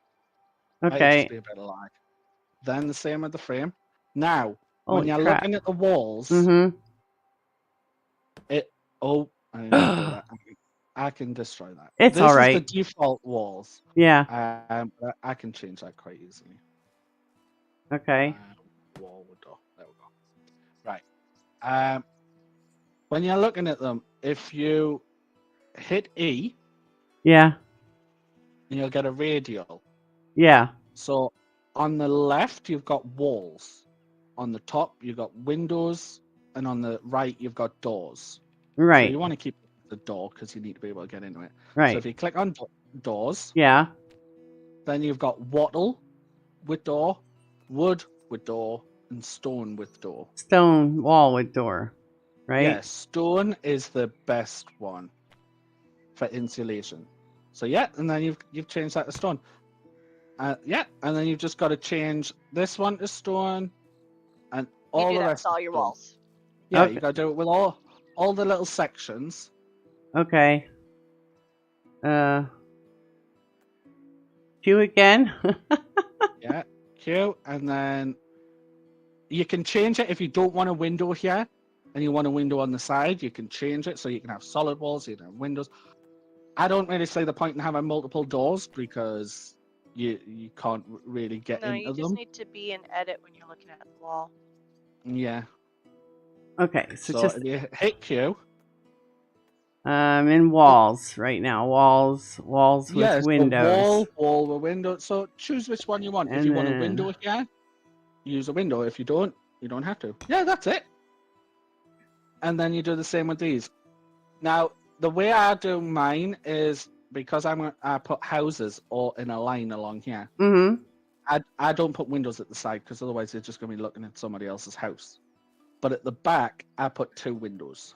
Okay. just be a bit of lag. Then the same with the frame. Now, when Holy you're crap. looking at the walls, Mm-hmm. I didn't do that. I can destroy that. It's this all is right. the default walls. Yeah. But I can change that quite easily. Okay. Wall with door. There we go. Right. When you're looking at them, if you hit E, Yeah. you'll get a radial. Yeah. So on the left, you've got walls. On the top, you've got windows, and on the right, you've got doors. So Right. you want to keep the door because you need to be able to get into it. Right. So if you click on doors, Yeah. then you've got wattle with door, wood with door, and stone with door. Stone wall with door. Right. Yeah, stone is the best one for insulation. So yeah, and then you've changed that to stone. Yeah, and then you've just got to change this one to stone, and all You do the that rest. with all is your stone. walls. Yeah, Okay. you got to do it with all the little sections. Okay. Q again. Yeah, Q, and then you can change it if you don't want a window here, and you want a window on the side. You can change it so you can have solid walls, you can have windows. I don't really see the point in having multiple doors because you can't really get No, into you just them. need to be in edit when you're looking at the wall. Yeah. Okay. So So just if you hit Q, in walls right now. Walls with yes, windows. wall with window. So choose which one you want. If And you want a then- window here, use a window. If you don't have to. Yeah, that's it. And then you do the same with these. Now, the way I do mine is because I put houses all in a line along here. Mm-hmm. I don't put windows at the side because otherwise they're just going to be looking at somebody else's house. But at the back, I put 2 windows.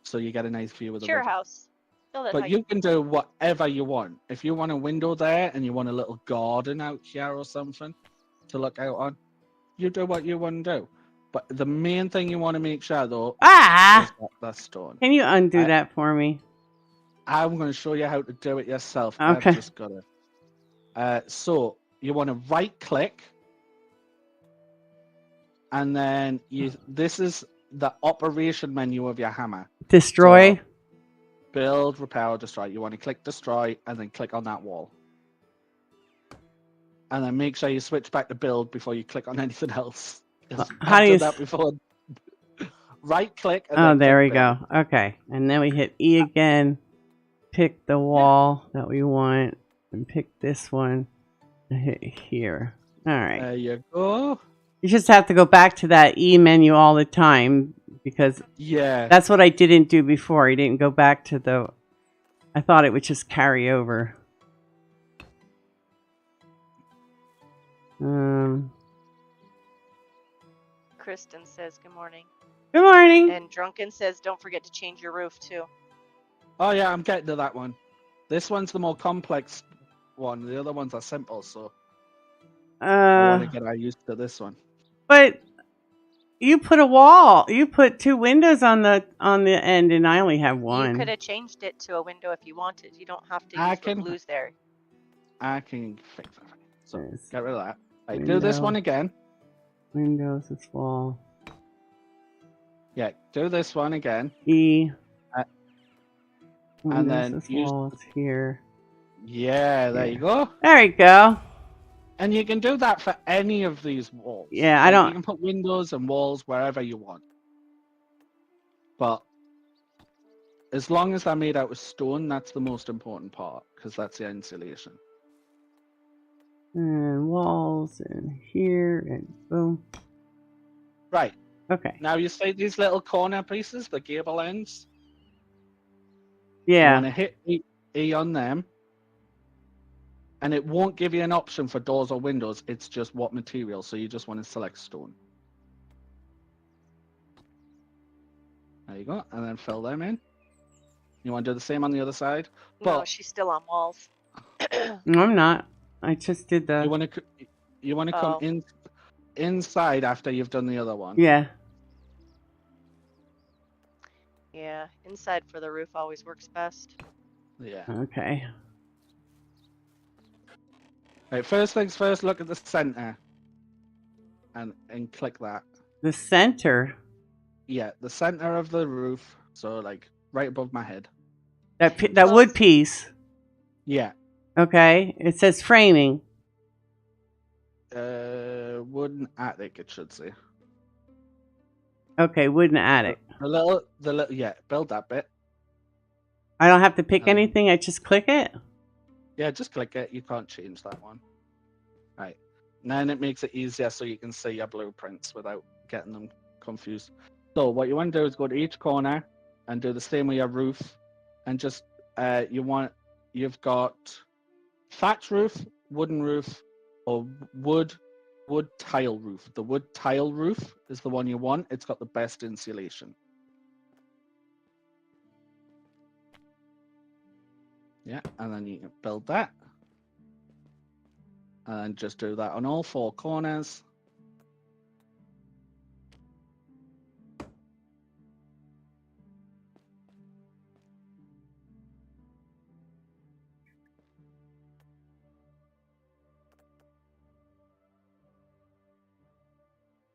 So you get a nice view of the It's your river. house. Build it how But you can do whatever you want. If you want a window there and you want a little garden out here or something to look out on, you do what you want to do. But the main thing you want to make sure, though, Ah! is that stone. Can you undo I- that for me? I'm going to show you how to do it yourself. Okay. I've just got it. So you want to right click, and then this is the operation menu of your hammer. Destroy. So, build, repair, or destroy. You want to click destroy, and then click on that wall. And then make sure you switch back to build before you click on anything else. 'Cause How I've do you done that before. Right click. And Oh, then there we click go. Okay. And then we hit E again. Pick the wall that we want. And pick this one. And hit here. All right. There you go. You just have to go back to that E menu all the time. Because Yeah. that's what I didn't do before. I didn't go back to the... I thought it would just carry over. Kristen says good morning. Good morning. And Drunken says don't forget to change your roof too. Oh yeah, I'm getting to that one. This one's the more complex one. The other ones are simple, so I want to get used to this one. But you put a wall. You put 2 windows on the end, and I only have You 1. could have changed it to a window if you wanted. You don't have to I use can- what blue's there. I can fix that. So Yes. get rid of that. Right, do this Window. one again. Windows is wall. Yeah, do this one again. E. Uh, Windows then is use- wall. It's here. Yeah, there you go. There we go. And you can do that for any of these walls. Yeah, I Like, don't- You can put windows and walls wherever you want. But as long as they're made out of stone, that's the most important part because that's the insulation. And walls and here and boom. Right. Okay. Now you see these little corner pieces, the gable ends. You Yeah. want to hit E on them, and it won't give you an option for doors or windows. It's just what material. So you just want to select stone. There you go, and then fill them in. You want to do the same on the other side, No, but she's still on walls. No, I'm not. I just did you the. want to come Oh. inside after you've done the other one. Yeah. Yeah, inside for the roof always works best. Yeah. Okay. Right. First things first. Look at the center, and click that. The center. Yeah, the center of the roof. So like right above my head. That Well, wood piece. Yeah. Okay. It says framing. Wooden attic. It should say. Okay, wooden attic. The little. Yeah. Build that bit. I don't have to pick anything. I just click it. Yeah, just click it. You can't change that one. Right. And then it makes it easier so you can see your blueprints without getting them confused. So what you want to do is go to each corner and do the same with your roof, and just you've got thatch roof, wooden roof, or wood tile roof. The wood tile roof is the one you want. It's got the best insulation. Yeah, and then you can build that. And just do that on all four corners.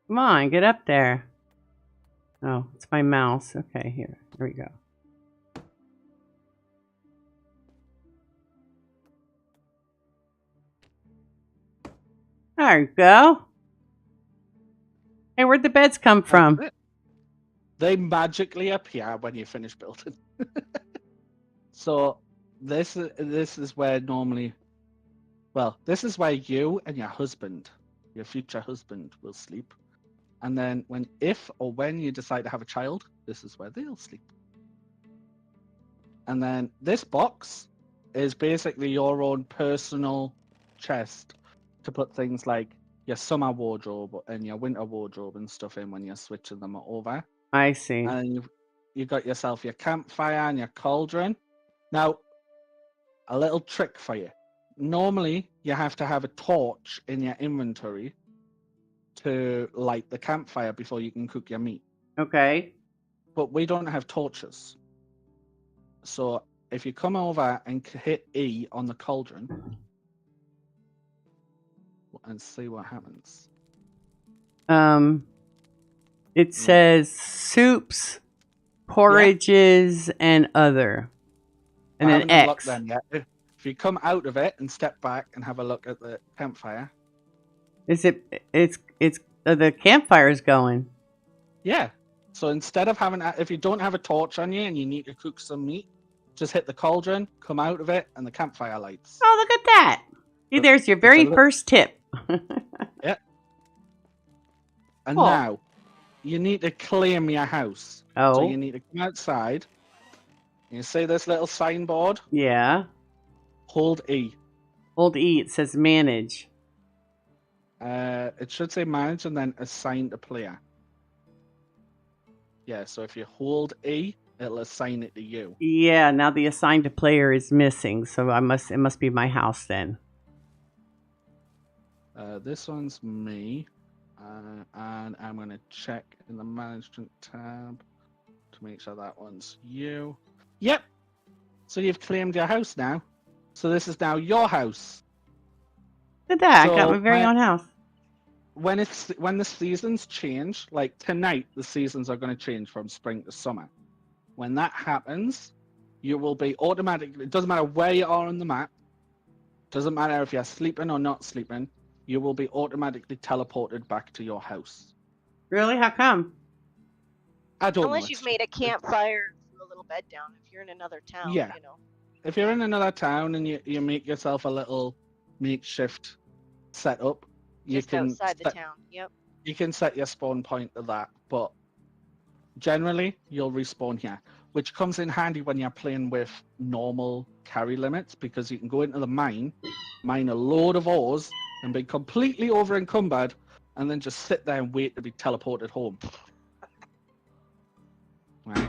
Come on, get up there. Oh, it's my mouse. Okay, here we go. There you go. Hey, where'd the beds come from? They magically appear when you finish building. So this is where normally, well, this is where you and your husband, your future husband, will sleep. And then if or when you decide to have a child, this is where they'll sleep. And then this box is basically your own personal chest to put things like your summer wardrobe and your winter wardrobe and stuff in when you're switching them over. I see. And you've got yourself your campfire and your cauldron. Now, a little trick for you. Normally, you have to have a torch in your inventory to light the campfire before you can cook your meat. Okay. But we don't have torches. So if you come over and hit E on the cauldron and see what happens. It says soups, porridges, and other. And I then haven't looked X. then yet. If you come out of it and step back and have a look at the campfire. Is it? It's the campfire's going. Yeah. So instead of if you don't have a torch on you and you need to cook some meat, just hit the cauldron, come out of it, and the campfire lights. Oh, look at that! See, there's your very first tip. Yeah. And Cool. now, you need to claim your house. Oh. So you need to come outside. You see this little signboard? Yeah. Hold E. Hold E. It says manage. It should say manage and then assign to player. Yeah, so if you hold E, it'll assign it to you. Yeah. Now the assigned to player is missing, so it must be my house then. This one's me. And I'm going to check in the management tab to make sure that one's you. Yep. So you've claimed your house now. So this is now your house. Look at that! So I got my very own house. When the seasons change, like tonight, the seasons are going to change from spring to summer. When that happens, you will be automatically. It doesn't matter where you are on the map. Doesn't matter if you're sleeping or not sleeping. You will be automatically teleported back to your house. Really? How come? I don't know. Unless you've made a campfire, throw a little bed down. If you're in another town, Yeah. you know. If you're in another town and you make yourself a little makeshift setup, you Just can outside the town. Yep. You can set your spawn point to that, but generally you'll respawn here, which comes in handy when you're playing with normal carry limits, because you can go into the mine a load of ores, and be completely over encumbered, and then just sit there and wait to be teleported home. Right?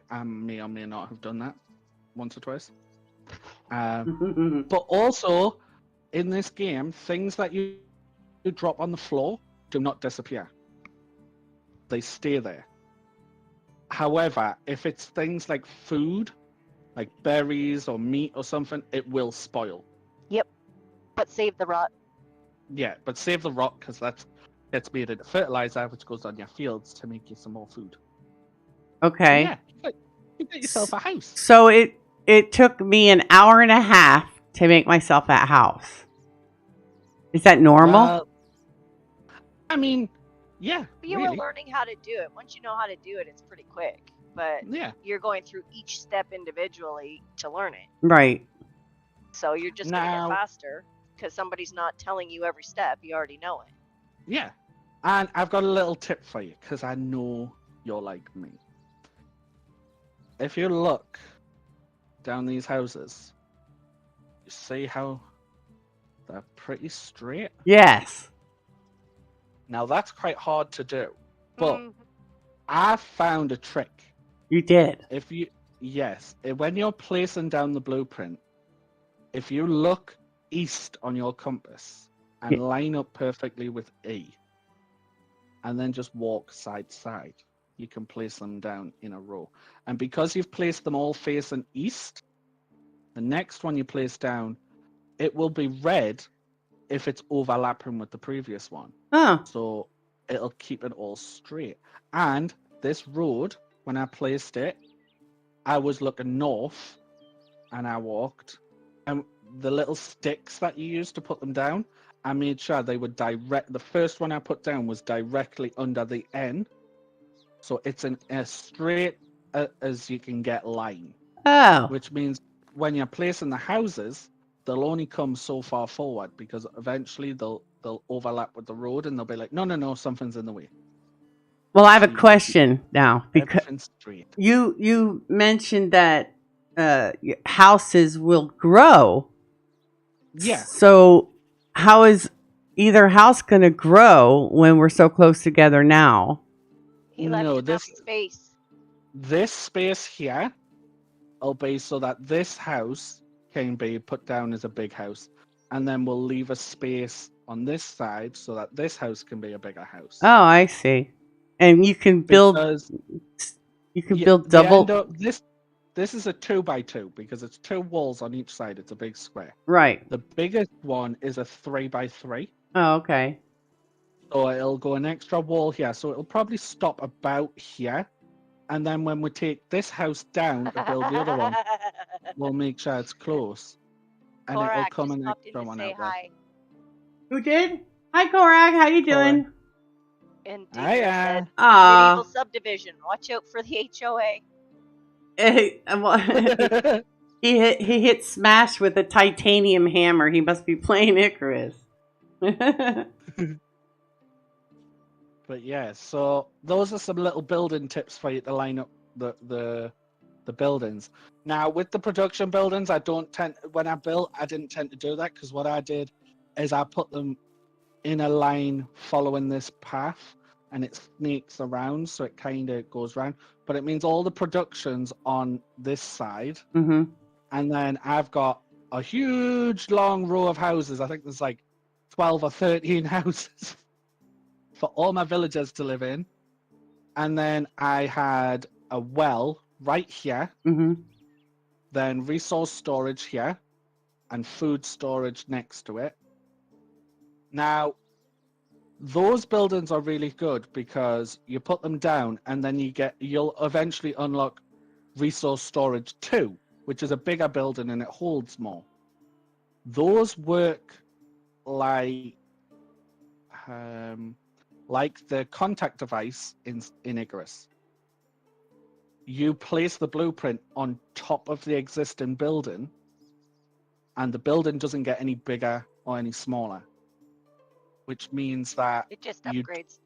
I may or may not have done that once or twice. But also, in this game, things that you drop on the floor do not disappear. They stay there. However, if it's things like food, like berries or meat or something, it will spoil. Yep. But save the rot. Yeah, but save the rot, because that gets made into fertilizer, which goes on your fields to make you some more food. Okay. Yeah, you get yourself a house. So it took me an hour and a half to make myself that house. Is that normal? Well, I mean, yeah. But you really. were learning how to do it. Once you know how to do it, it's pretty quick. But Yeah. you're going through each step individually to learn it. Right. So you're just going to Now- get faster because somebody's not telling you every step. You already know it. Yeah. And I've got a little tip for you, because I know you're like me. If you look down these houses, you see how they're pretty straight? Yes. Now, that's quite hard to do. But Mhm. I found a trick. You did. When you're placing down the blueprint, if you look east on your compass and Yeah. line up perfectly with E, and then just walk side to side, you can place them down in a row. And because you've placed them all facing east, the next one you place down, it will be red if it's overlapping with the previous one. Oh. So it'll keep it all straight. And this road, when I placed it, I was looking north, and I walked, and the little sticks that you use to put them down, I made sure they were the first one I put down was directly under the N, so it's as straight as you can get line, Oh. which means when you're placing the houses, they'll only come so far forward, because eventually they'll overlap with the road, and they'll be like, no, something's in the way. Well, I have a So question now, because everything's straight. you mentioned that houses will grow. Yeah. So how is either house going to grow when we're so close together now? He left No, enough space. This space here will be so that this house can be put down as a big house, and then we'll leave a space on this side so that this house can be a bigger house. Oh, I see. And you can build. Because You can you- build you double. end up- this is a 2x2, because it's 2 walls on each side. It's a big square. Right. The biggest one is a 3x3. Oh, okay. So it'll go an extra wall here. So it'll probably stop about here. And then when we take this house down to build the other one, we'll make sure it's close. And it'll Korak come just an popped in extra to one say out there. hi. Who did? Hi, Korak. How you doing? And Digger Hiya. said, Medieval Ah. subdivision. Watch out for the HOA. He hit smash with a titanium hammer. He must be playing Icarus. But yeah, so those are some little building tips for you to line up the buildings. Now with the production buildings, when I built, I didn't tend to do that, because what I did is I put them in a line following this path, and it snakes around, so it kind of goes around. But it means all the production's on this side, Mm-hmm. and then I've got a huge long row of houses. I think there's like 12 or 13 houses for all my villagers to live in. And then I had a well right here, Mm-hmm. then resource storage here, and food storage next to it. Now, those buildings are really good, because you put them down and then you'll eventually unlock resource storage 2, which is a bigger building and it holds more. Those work like the contact device in Icarus. You place the blueprint on top of the existing building, and the building doesn't get any bigger or any smaller. which means that It just you upgrades.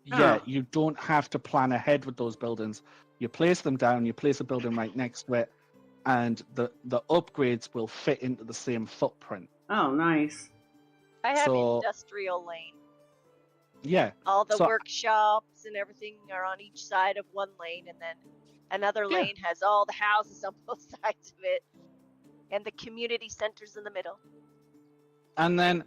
yeah, Oh. you don't have to plan ahead with those buildings. You place them down, you place a building right next to it, and the upgrades will fit into the same footprint. Oh, nice. I have So industrial lane. yeah, All the so workshops and everything are on each side of one lane, and then another Yeah. lane has all the houses on both sides of it, and the community centers in the middle. and then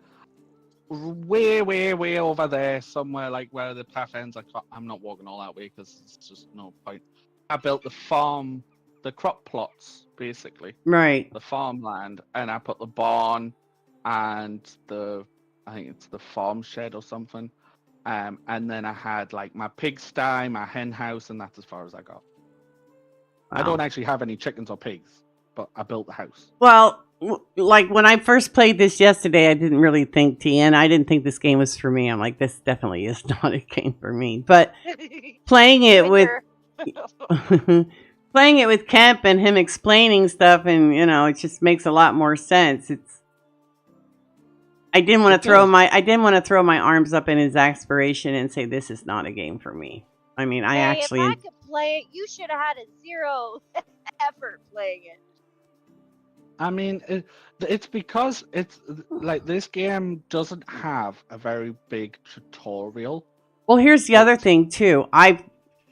way over there, somewhere like where the path ends, I'm not walking all that way because it's just no point. I built the farm, the crop plots, basically, Right. the farmland, and I put the barn and I think it's the farm shed or something. And then I had like my pigsty, my hen house, and that's as far as I got. I Wow. don't actually have any chickens or pigs, but I built the house. Well, like when I first played this yesterday, I didn't really think TN. I didn't think this game was for me. I'm like, this definitely is not a game for me. But playing it with playing it with Kemp and him explaining stuff, and it just makes a lot more sense. I didn't want to throw my arms up in exasperation and say this is not a game for me. I mean, if I could play it, you should have had a 0 effort playing it. I mean, it's because it's like this game doesn't have a very big tutorial. Well, here's the other thing too. I've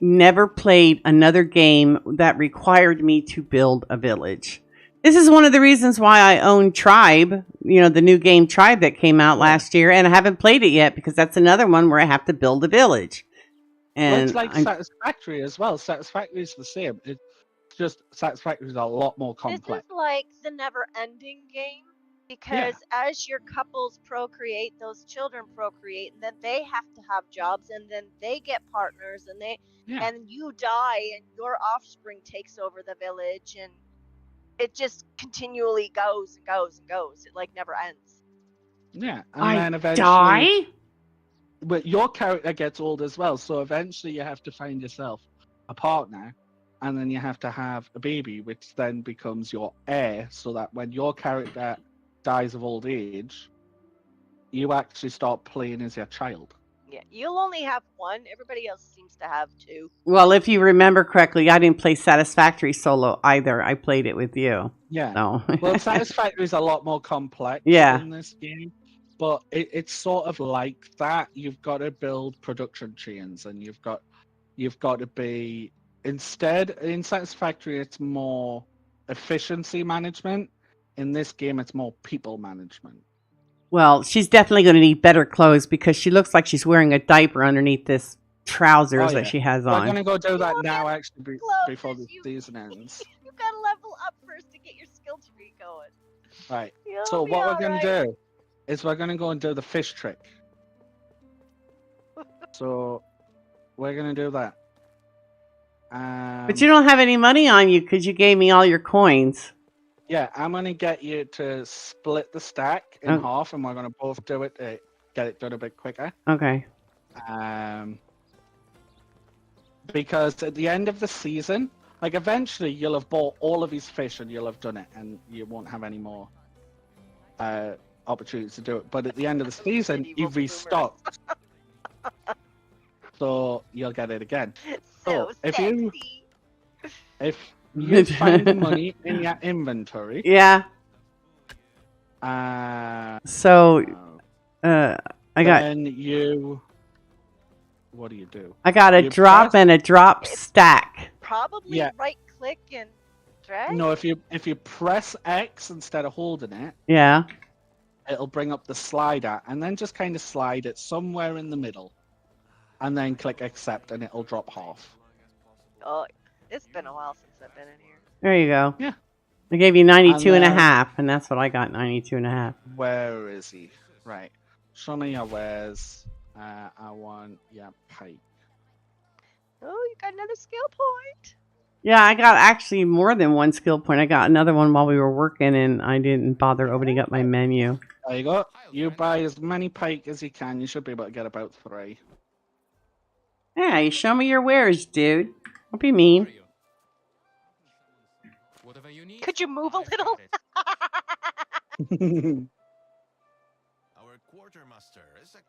never played another game that required me to build a village. This is one of the reasons why I own Tribe, the new game Tribe that came out last year, and I haven't played it yet because that's another one where I have to build a village. And Well, it's like Satisfactory as well. Satisfactory is the same. It's just Satisfactory is a lot more complex. This is like the never-ending game because as your couples procreate, those children procreate, and then they have to have jobs, and then they get partners, and and you die, and your offspring takes over the village, and it just continually goes and goes and goes. It like never ends. Yeah, and then eventually die. But your character gets old as well, so eventually you have to find yourself a partner, and then you have to have a baby, which then becomes your heir, so that when your character dies of old age, you actually start playing as your child. Yeah, you'll only have one. Everybody else seems to have 2. Well, if you remember correctly, I didn't play Satisfactory solo either. I played it with you. Yeah. So. Well, Satisfactory is a lot more complex in this game, but it's sort of like that. You've got to build production chains, and you've got to be instead in Satisfactory it's more efficiency management. In this game, it's more people management. Well, she's definitely going to need better clothes because she looks like she's wearing a diaper underneath this trousers that she has on. We're going to go do that now, actually, before the season ends. You got to level up first to get your skill tree going. Right. So what we're going to do is we're going to go and do the fish trick. So we're going to do that. But you don't have any money on you because you gave me all your coins. Yeah, I'm going to get you to split the stack in half, and we're going to both do it to get it done a bit quicker. Okay. Because at the end of the season, like eventually you'll have bought all of these fish and you'll have done it, and you won't have any more opportunities to do it. But at the end of the season, you've restocked. So you'll get it again. So if you find the money in your inventory. Yeah. So, I got. Then you. What do? I got a drop and a drop stack. Probably right click and drag. No, if you press X instead of holding it. Yeah. It'll bring up the slider, and then just kind of slide it somewhere in the middle, and then click accept, and it'll drop half. Oh, it's been a while since I've been in here. There you go. Yeah. I gave you 92 and a half, and that's what I got, 92 and a half. Where is he? Right. Show me your wares. I want pike. Oh, you got another skill point. Yeah, I got actually more than one skill point. I got another one while we were working, and I didn't bother opening up my menu. There you go. You buy as many pike as you can. You should be able to get about 3. Yeah, you show me your wares, dude. Don't be mean. Could you move a little?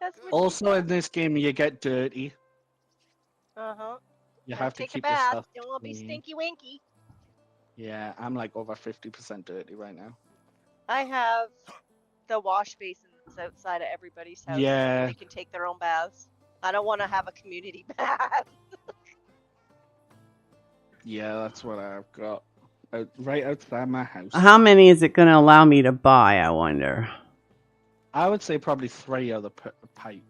That's what Also, in this game, you get dirty. Uh-huh. You Gotta have to take a keep bath. yourself Don't want to be clean. stinky winky. Yeah, I'm like over 50% dirty right now. I have the wash basins outside of everybody's house. Yeah. So they can take their own baths. I don't want to have a community bath. Yeah, that's what I've got. Right outside my house. How many is it going to allow me to buy, I wonder? I would say probably 3 of the pike.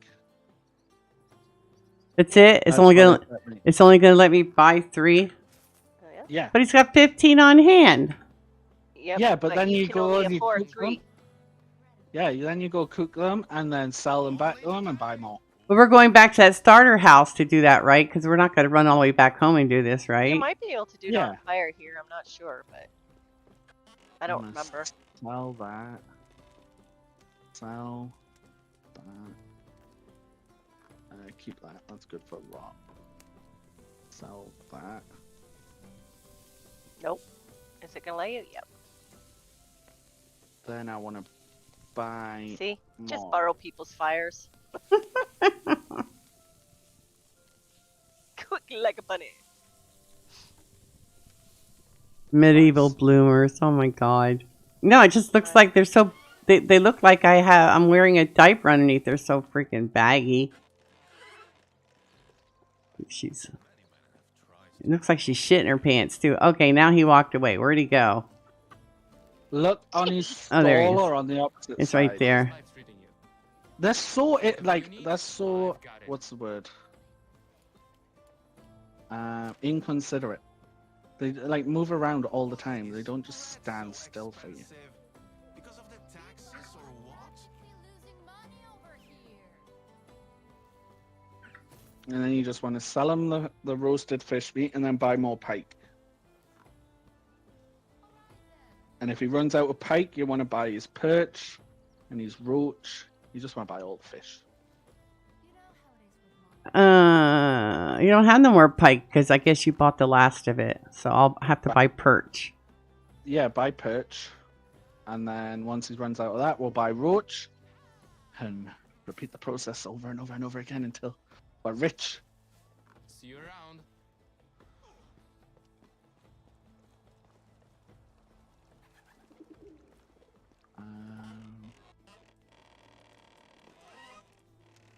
That's it? It's only going to let me buy 3? Oh, yeah. Yeah. But he's got 15 on hand. Yep, Yeah, but then you can go only and you afford cook 3. them. Yeah, then you go cook them and then sell them back to them and buy more. But we're going back to that starter house to do that, right? Because we're not going to run all the way back home and do this, right? You might be able to do it Yeah. on fire here. I'm not sure, but I don't remember. Sell that. Sell that. Keep that. That's good for rock. Sell that. Nope. Is it gonna let you? Yep. Then I want to buy. See, just more. borrow people's fires. Quick like a bunny. Medieval bloomers. Oh my god. No, it just looks like they're so. They look like I'm wearing a diaper underneath. They're so freaking baggy. It looks like she's shitting her pants too. Okay, now he walked away. Where'd he go? Look on his Oh, there he stall is. or on the opposite It's side. right there. That's so that's so what's the word? Inconsiderate. They like move around all the time. They don't just stand still for you. And then you just want to sell him the roasted fish meat and then buy more pike. And if he runs out of pike, you want to buy his perch and his roach. You just want to buy all the fish. You don't have no more pike because I guess you bought the last of it. So I'll have to buy perch. Yeah, buy perch. And then once he runs out of that, we'll buy roach. And repeat the process over and over and over again until we're rich. See you around.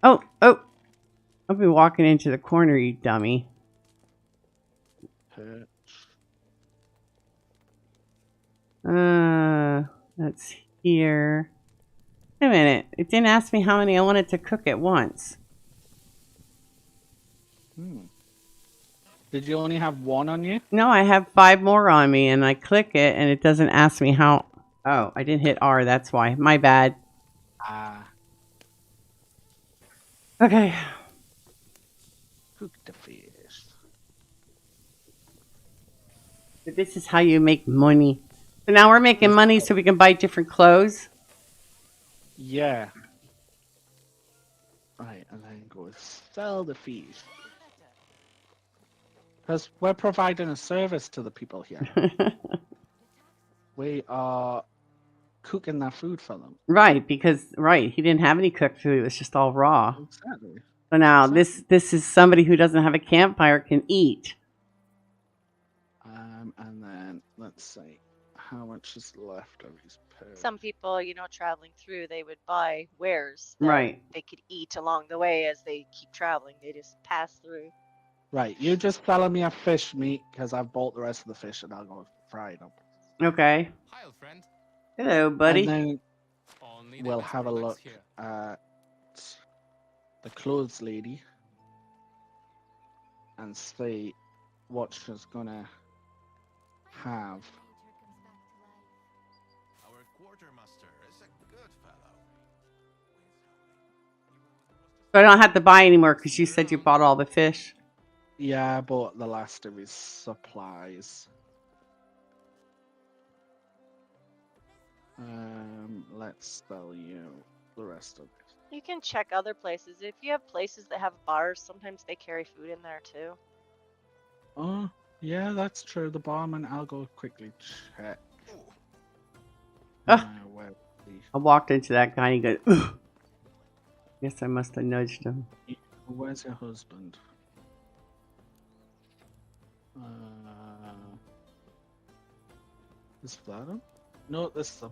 Oh! I'll be walking into the corner, you dummy. Perch. That's here. Wait a minute. It didn't ask me how many I wanted to cook at once. Did you only have 1 on you? No, I have 5 more on me, and I click it, and it doesn't ask me how. Oh, I didn't hit R. That's why. My bad. Okay. Cook the fish. But this is how you make money. So now we're making money so we can buy different clothes. Yeah. Right, and then go sell the fish. Because we're providing a service to the people here. We are cooking their food for them. Right, because he didn't have any cooked food. It was just all raw. Exactly. So now this is somebody who doesn't have a campfire can eat. And then let's see how much is left of his perch. Some people, traveling through, they would buy wares that Right. they could eat along the way as they keep traveling. They just pass through. Right, you just selling me a fish meat because I've bought the rest of the fish and I'll go fry it up. Okay. Hi, old friend. Hello, buddy. And then Only the we'll best have a products look here. at the clothes lady and see what she's gonna have. Our quartermaster is a good fellow. So I don't have to buy anymore because you said you bought all the fish. Yeah, I bought the last of his supplies. Let's sell you the rest of it. You can check other places. If you have places that have bars, sometimes they carry food in there too. Oh, yeah, that's true. The barman, I'll go quickly check. Oh. Where is he? I walked into that guy and he goes, ugh. Guess I must have nudged him. Where's your husband? Is that him? No, this is him.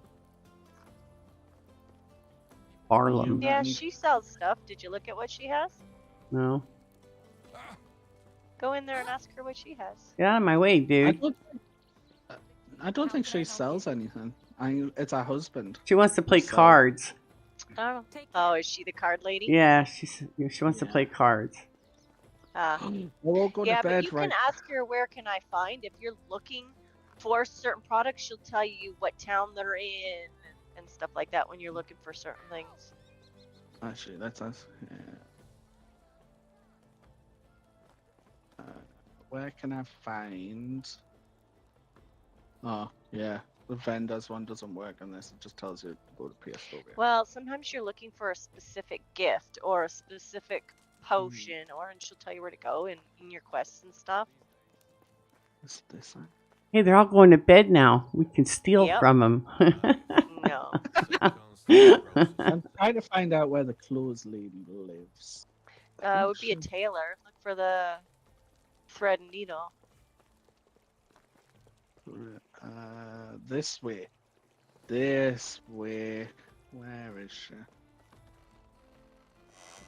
Barlam. Yeah, Any- she sells stuff. Did you look at what she has? No. Go in there and ask her what she has. Get out of my way, I dude. don't think she sells anything. It's her husband. She wants to play So- cards. I don't know. Oh, is she the card lady? Yeah, she wants to Yeah. play cards. We'll go Yeah, to but bed you right. can ask her where can I find. If you're looking for certain products, she'll tell you what town they're in and stuff like that when you're looking for certain things. Actually, that's us. Yeah. Where can I find? Oh, yeah. The vendors one doesn't work on this. It just tells you to go to PS4. Well, sometimes you're looking for a specific gift or a specific potion, and she'll tell you where to go in your quests and stuff. What's this one? Hey, they're all going to bed now. We can steal Yep. from them. No. I'm trying to find out where the clothes lady lives. It would be a tailor. Look for the thread and needle. This way. This way. Where is she?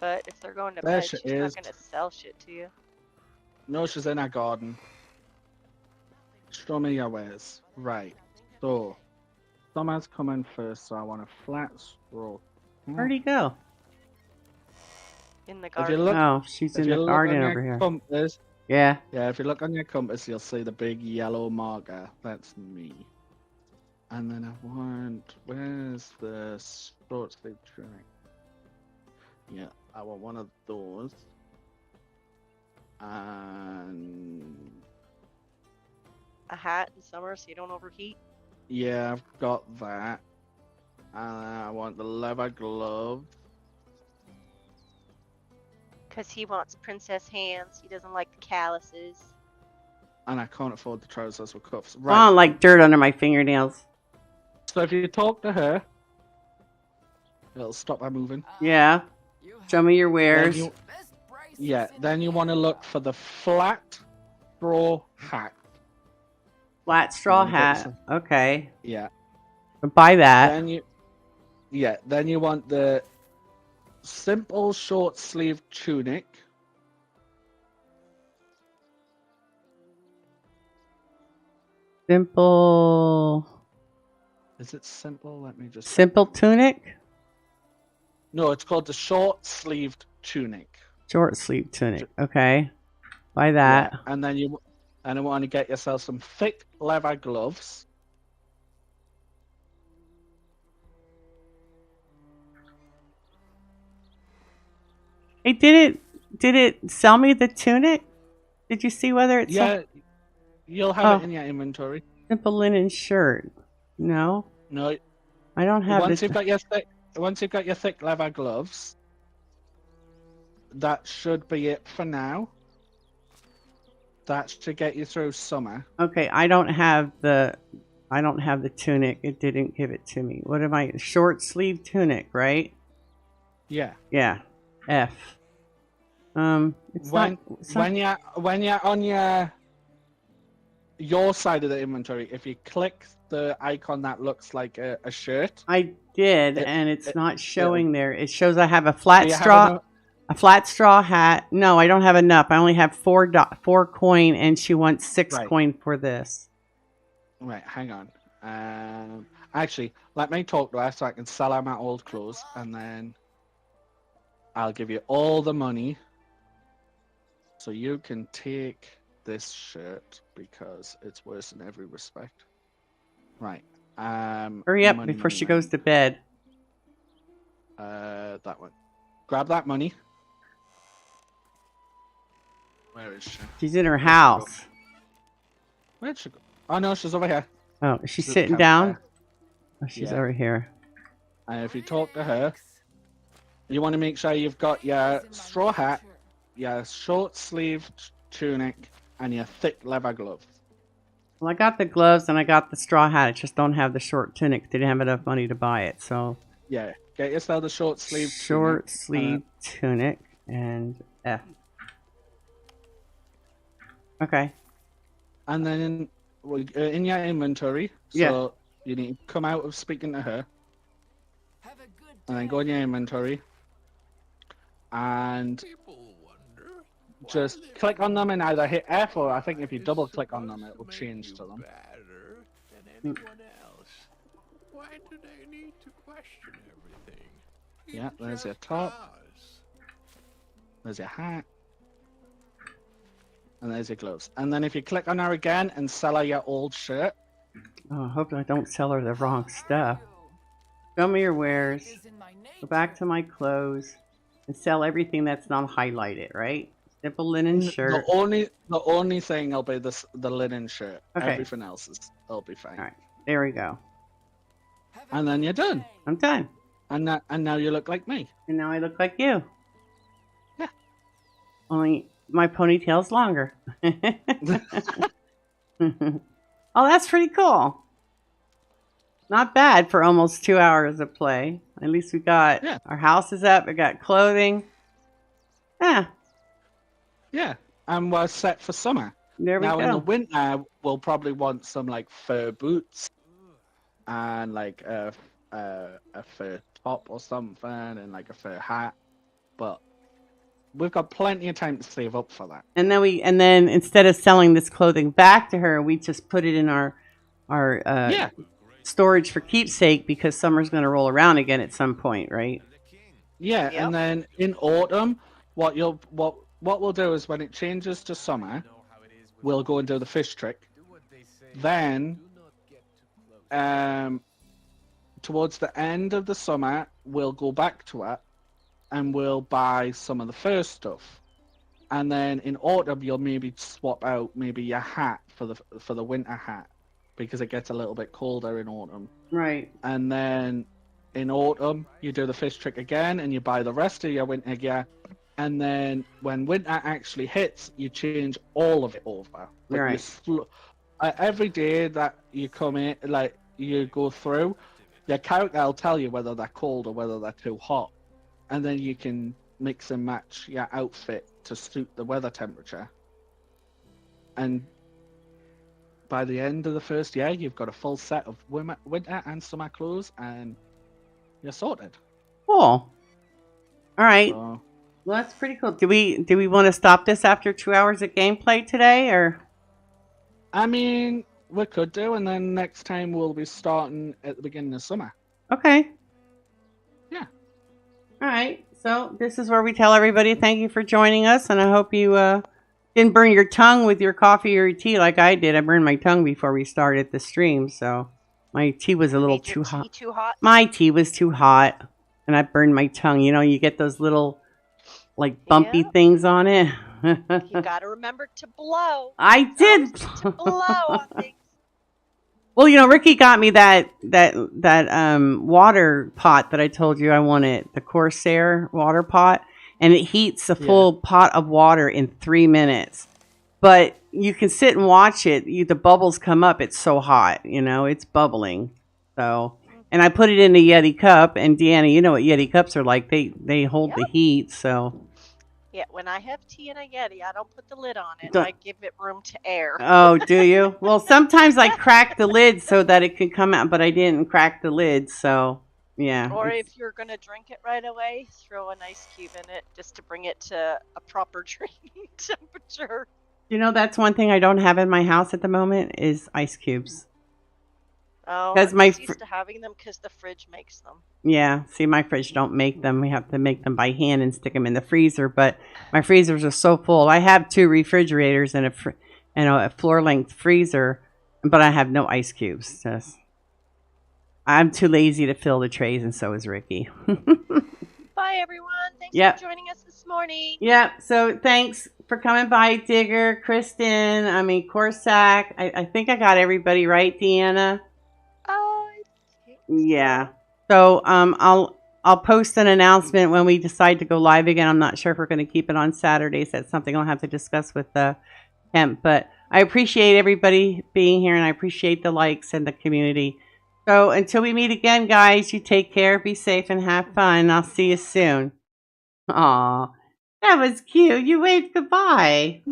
But if they're going to There bed, she she's is. not going to sell shit to you. No, she's in her garden. Show me your wares. Right. So, summer's coming first, so I want a flat straw. Where'd he go? In the If garden. you look, Oh, she's if in you the look garden on over your here. compass, Yeah. yeah, if you look on your compass, you'll see the big yellow marker. That's me. And then I want, where's the short sleeve tunic? Yeah, I want one of those. And A hat in summer so you don't overheat. yeah, I've got that. And then I want the leather glove. Because he wants princess hands. He doesn't like the calluses. And I can't afford the trousers with cuffs. I Right. don't like dirt under my fingernails. So if you talk to her, it'll stop her moving. Yeah. Show me your Then wares. you, yeah, then you want to look for the flat straw hat. Flat straw wanna get hat. Okay. Yeah. Buy that. Then you want the simple short sleeve tunic. Simple. Is it simple? Let me just. Simple tunic. No, it's called the short sleeved tunic. Short sleeve tunic. Okay. Buy that. Yeah, and then you want to get yourself some thick leather gloves. Hey, did it sell me the tunic? Did you see whether it's Yeah, you'll have it Oh. in your inventory. simple linen shirt? No, No, I don't have once the. you've got your thick leather gloves, that should be it for now. That should get you through summer. Okay, I don't have the tunic. It didn't give it to me. What am I? Short sleeve tunic, right? Yeah. Yeah. F. It's When not. It's not when you're on your side of the inventory, if you click the icon that looks like a shirt, I did, it- and it's it- not showing there. It shows I have a flat do you have straw. enough- A flat straw hat. No, I don't have enough. I only have four coin, and she wants 6 Right. coin for this. Right, hang on. Actually, let me talk to her so I can sell her my old clothes, and then I'll give you all the money, so you can take this shirt because it's worse in every respect. Right. Hurry up money, before she money. goes to bed. That one. Grab that money. Where is she? She's in her house. Where'd she go? Oh no, she's over here. Oh, is she She's sitting up down? there. Oh, she's Yeah. over here. And if you talk to her, you want to make sure you've got your straw hat, your short sleeved tunic, and your thick leather gloves. Well, I got the gloves and I got the straw hat. I just don't have the short tunic. Didn't have enough money to buy it. So Yeah, get yourself the short sleeve. Short sleeve tunic and F. Okay. And then in your inventory, so you need to come out of speaking to her, and then go in your inventory, and People wonder. why just they click on them and either hit F, or I think if you is double click on them, supposed it will make change you to them. better than anyone else. Why do they need to question everything? Yeah, It there's your just top. does. There's your hat. And there's your gloves. And then if you click on her again and sell her your old shirt. Oh, I hope I don't sell her the wrong stuff. Show me your wares. Go back to my clothes and sell everything that's not highlighted, right? Simple linen shirt. The only thing will be the linen shirt. Okay. Everything else will be fine. All right, there we go. And then you're done. I'm done. And now you look like me. And now I look like you. Yeah. Only my ponytail's longer. Oh, that's pretty cool. Not bad for almost 2 hours of play. At least we got our house is up. We got clothing. Yeah. Yeah. And we're set for summer. There we now go. in the winter, we'll probably want some like fur boots and like a fur top or something and like a fur hat. But we've got plenty of time to save up for that. And then instead of selling this clothing back to her, we just put it in our storage for keepsake because summer's going to roll around again at some point, right? Yeah, Yep. and then in autumn, what we'll do is when it changes to summer, we'll go and do the fish trick. Then, towards the end of the summer, we'll go back to it, and we'll buy some of the fur stuff. And then in autumn, you'll maybe swap out maybe your hat for the winter hat because it gets a little bit colder in autumn. Right. And then in autumn, you do the fish trick again, and you buy the rest of your winter gear. And then when winter actually hits, you change all of it over. Like Right. Every day that you come in, like you go through, your character will tell you whether they're cold or whether they're too hot. And then you can mix and match your outfit to suit the weather temperature. And by the end of the first year, you've got a full set of winter and summer clothes, and you're sorted. Cool. All right. So, Well, that's pretty cool. Do we want to stop this after 2 hours of gameplay today, or? I mean, we could do, and then next time we'll be starting at the beginning of summer. Okay. Yeah. All right. So this is where we tell everybody thank you for joining us, and I hope you didn't burn your tongue with your coffee or your tea like I did. I burned my tongue before we started the stream, so my tea was a little Made your too tea hot. too hot? My tea was too hot, and I burned my tongue. You know, you get those little, like, bumpy Yeah. things on it. You gotta remember to blow. I did. To blow on things. Well, you know, Ricky got me that water pot that I told you I wanted, the Corsair water pot, and it heats a full pot of water in 3 minutes. But you can sit and watch it. The bubbles come up. It's so hot, you know, it's bubbling. So, and I put it in a Yeti cup, and Deanna, you know what Yeti cups are like. They hold the heat, so. Yeah, when I have tea in a Yeti, I don't put the lid on it. Don't- I give it room to air. Oh, do you? Well, sometimes I crack the lid so that it can come out, but I didn't crack the lid, so yeah. Or it's- if you're gonna drink it right away, throw an ice cube in it just to bring it to a proper drinking temperature. You know, that's one thing I don't have in my house at the moment is ice cubes. Oh, 'Cause I'm my just used to having them because the fridge makes them. Yeah, see, my fridge don't make them. We have to make them by hand and stick them in the freezer. But my freezers are so full. I have 2 refrigerators and a floor-length freezer, but I have no ice cubes. Just, I'm too lazy to fill the trays, and so is Ricky. Bye, everyone. Thanks Yep. for joining us this morning. Yeah, so thanks for coming by, Digger, Kristen, Corsac. I think I got everybody right, Deanna. Yeah. So I'll post an announcement when we decide to go live again. I'm not sure if we're going to keep it on Saturdays. That's something I'll have to discuss with Kemp. But I appreciate everybody being here, and I appreciate the likes and the community. So until we meet again, guys, you take care, be safe, and have fun. I'll see you soon. Aw, that was cute. You waved goodbye.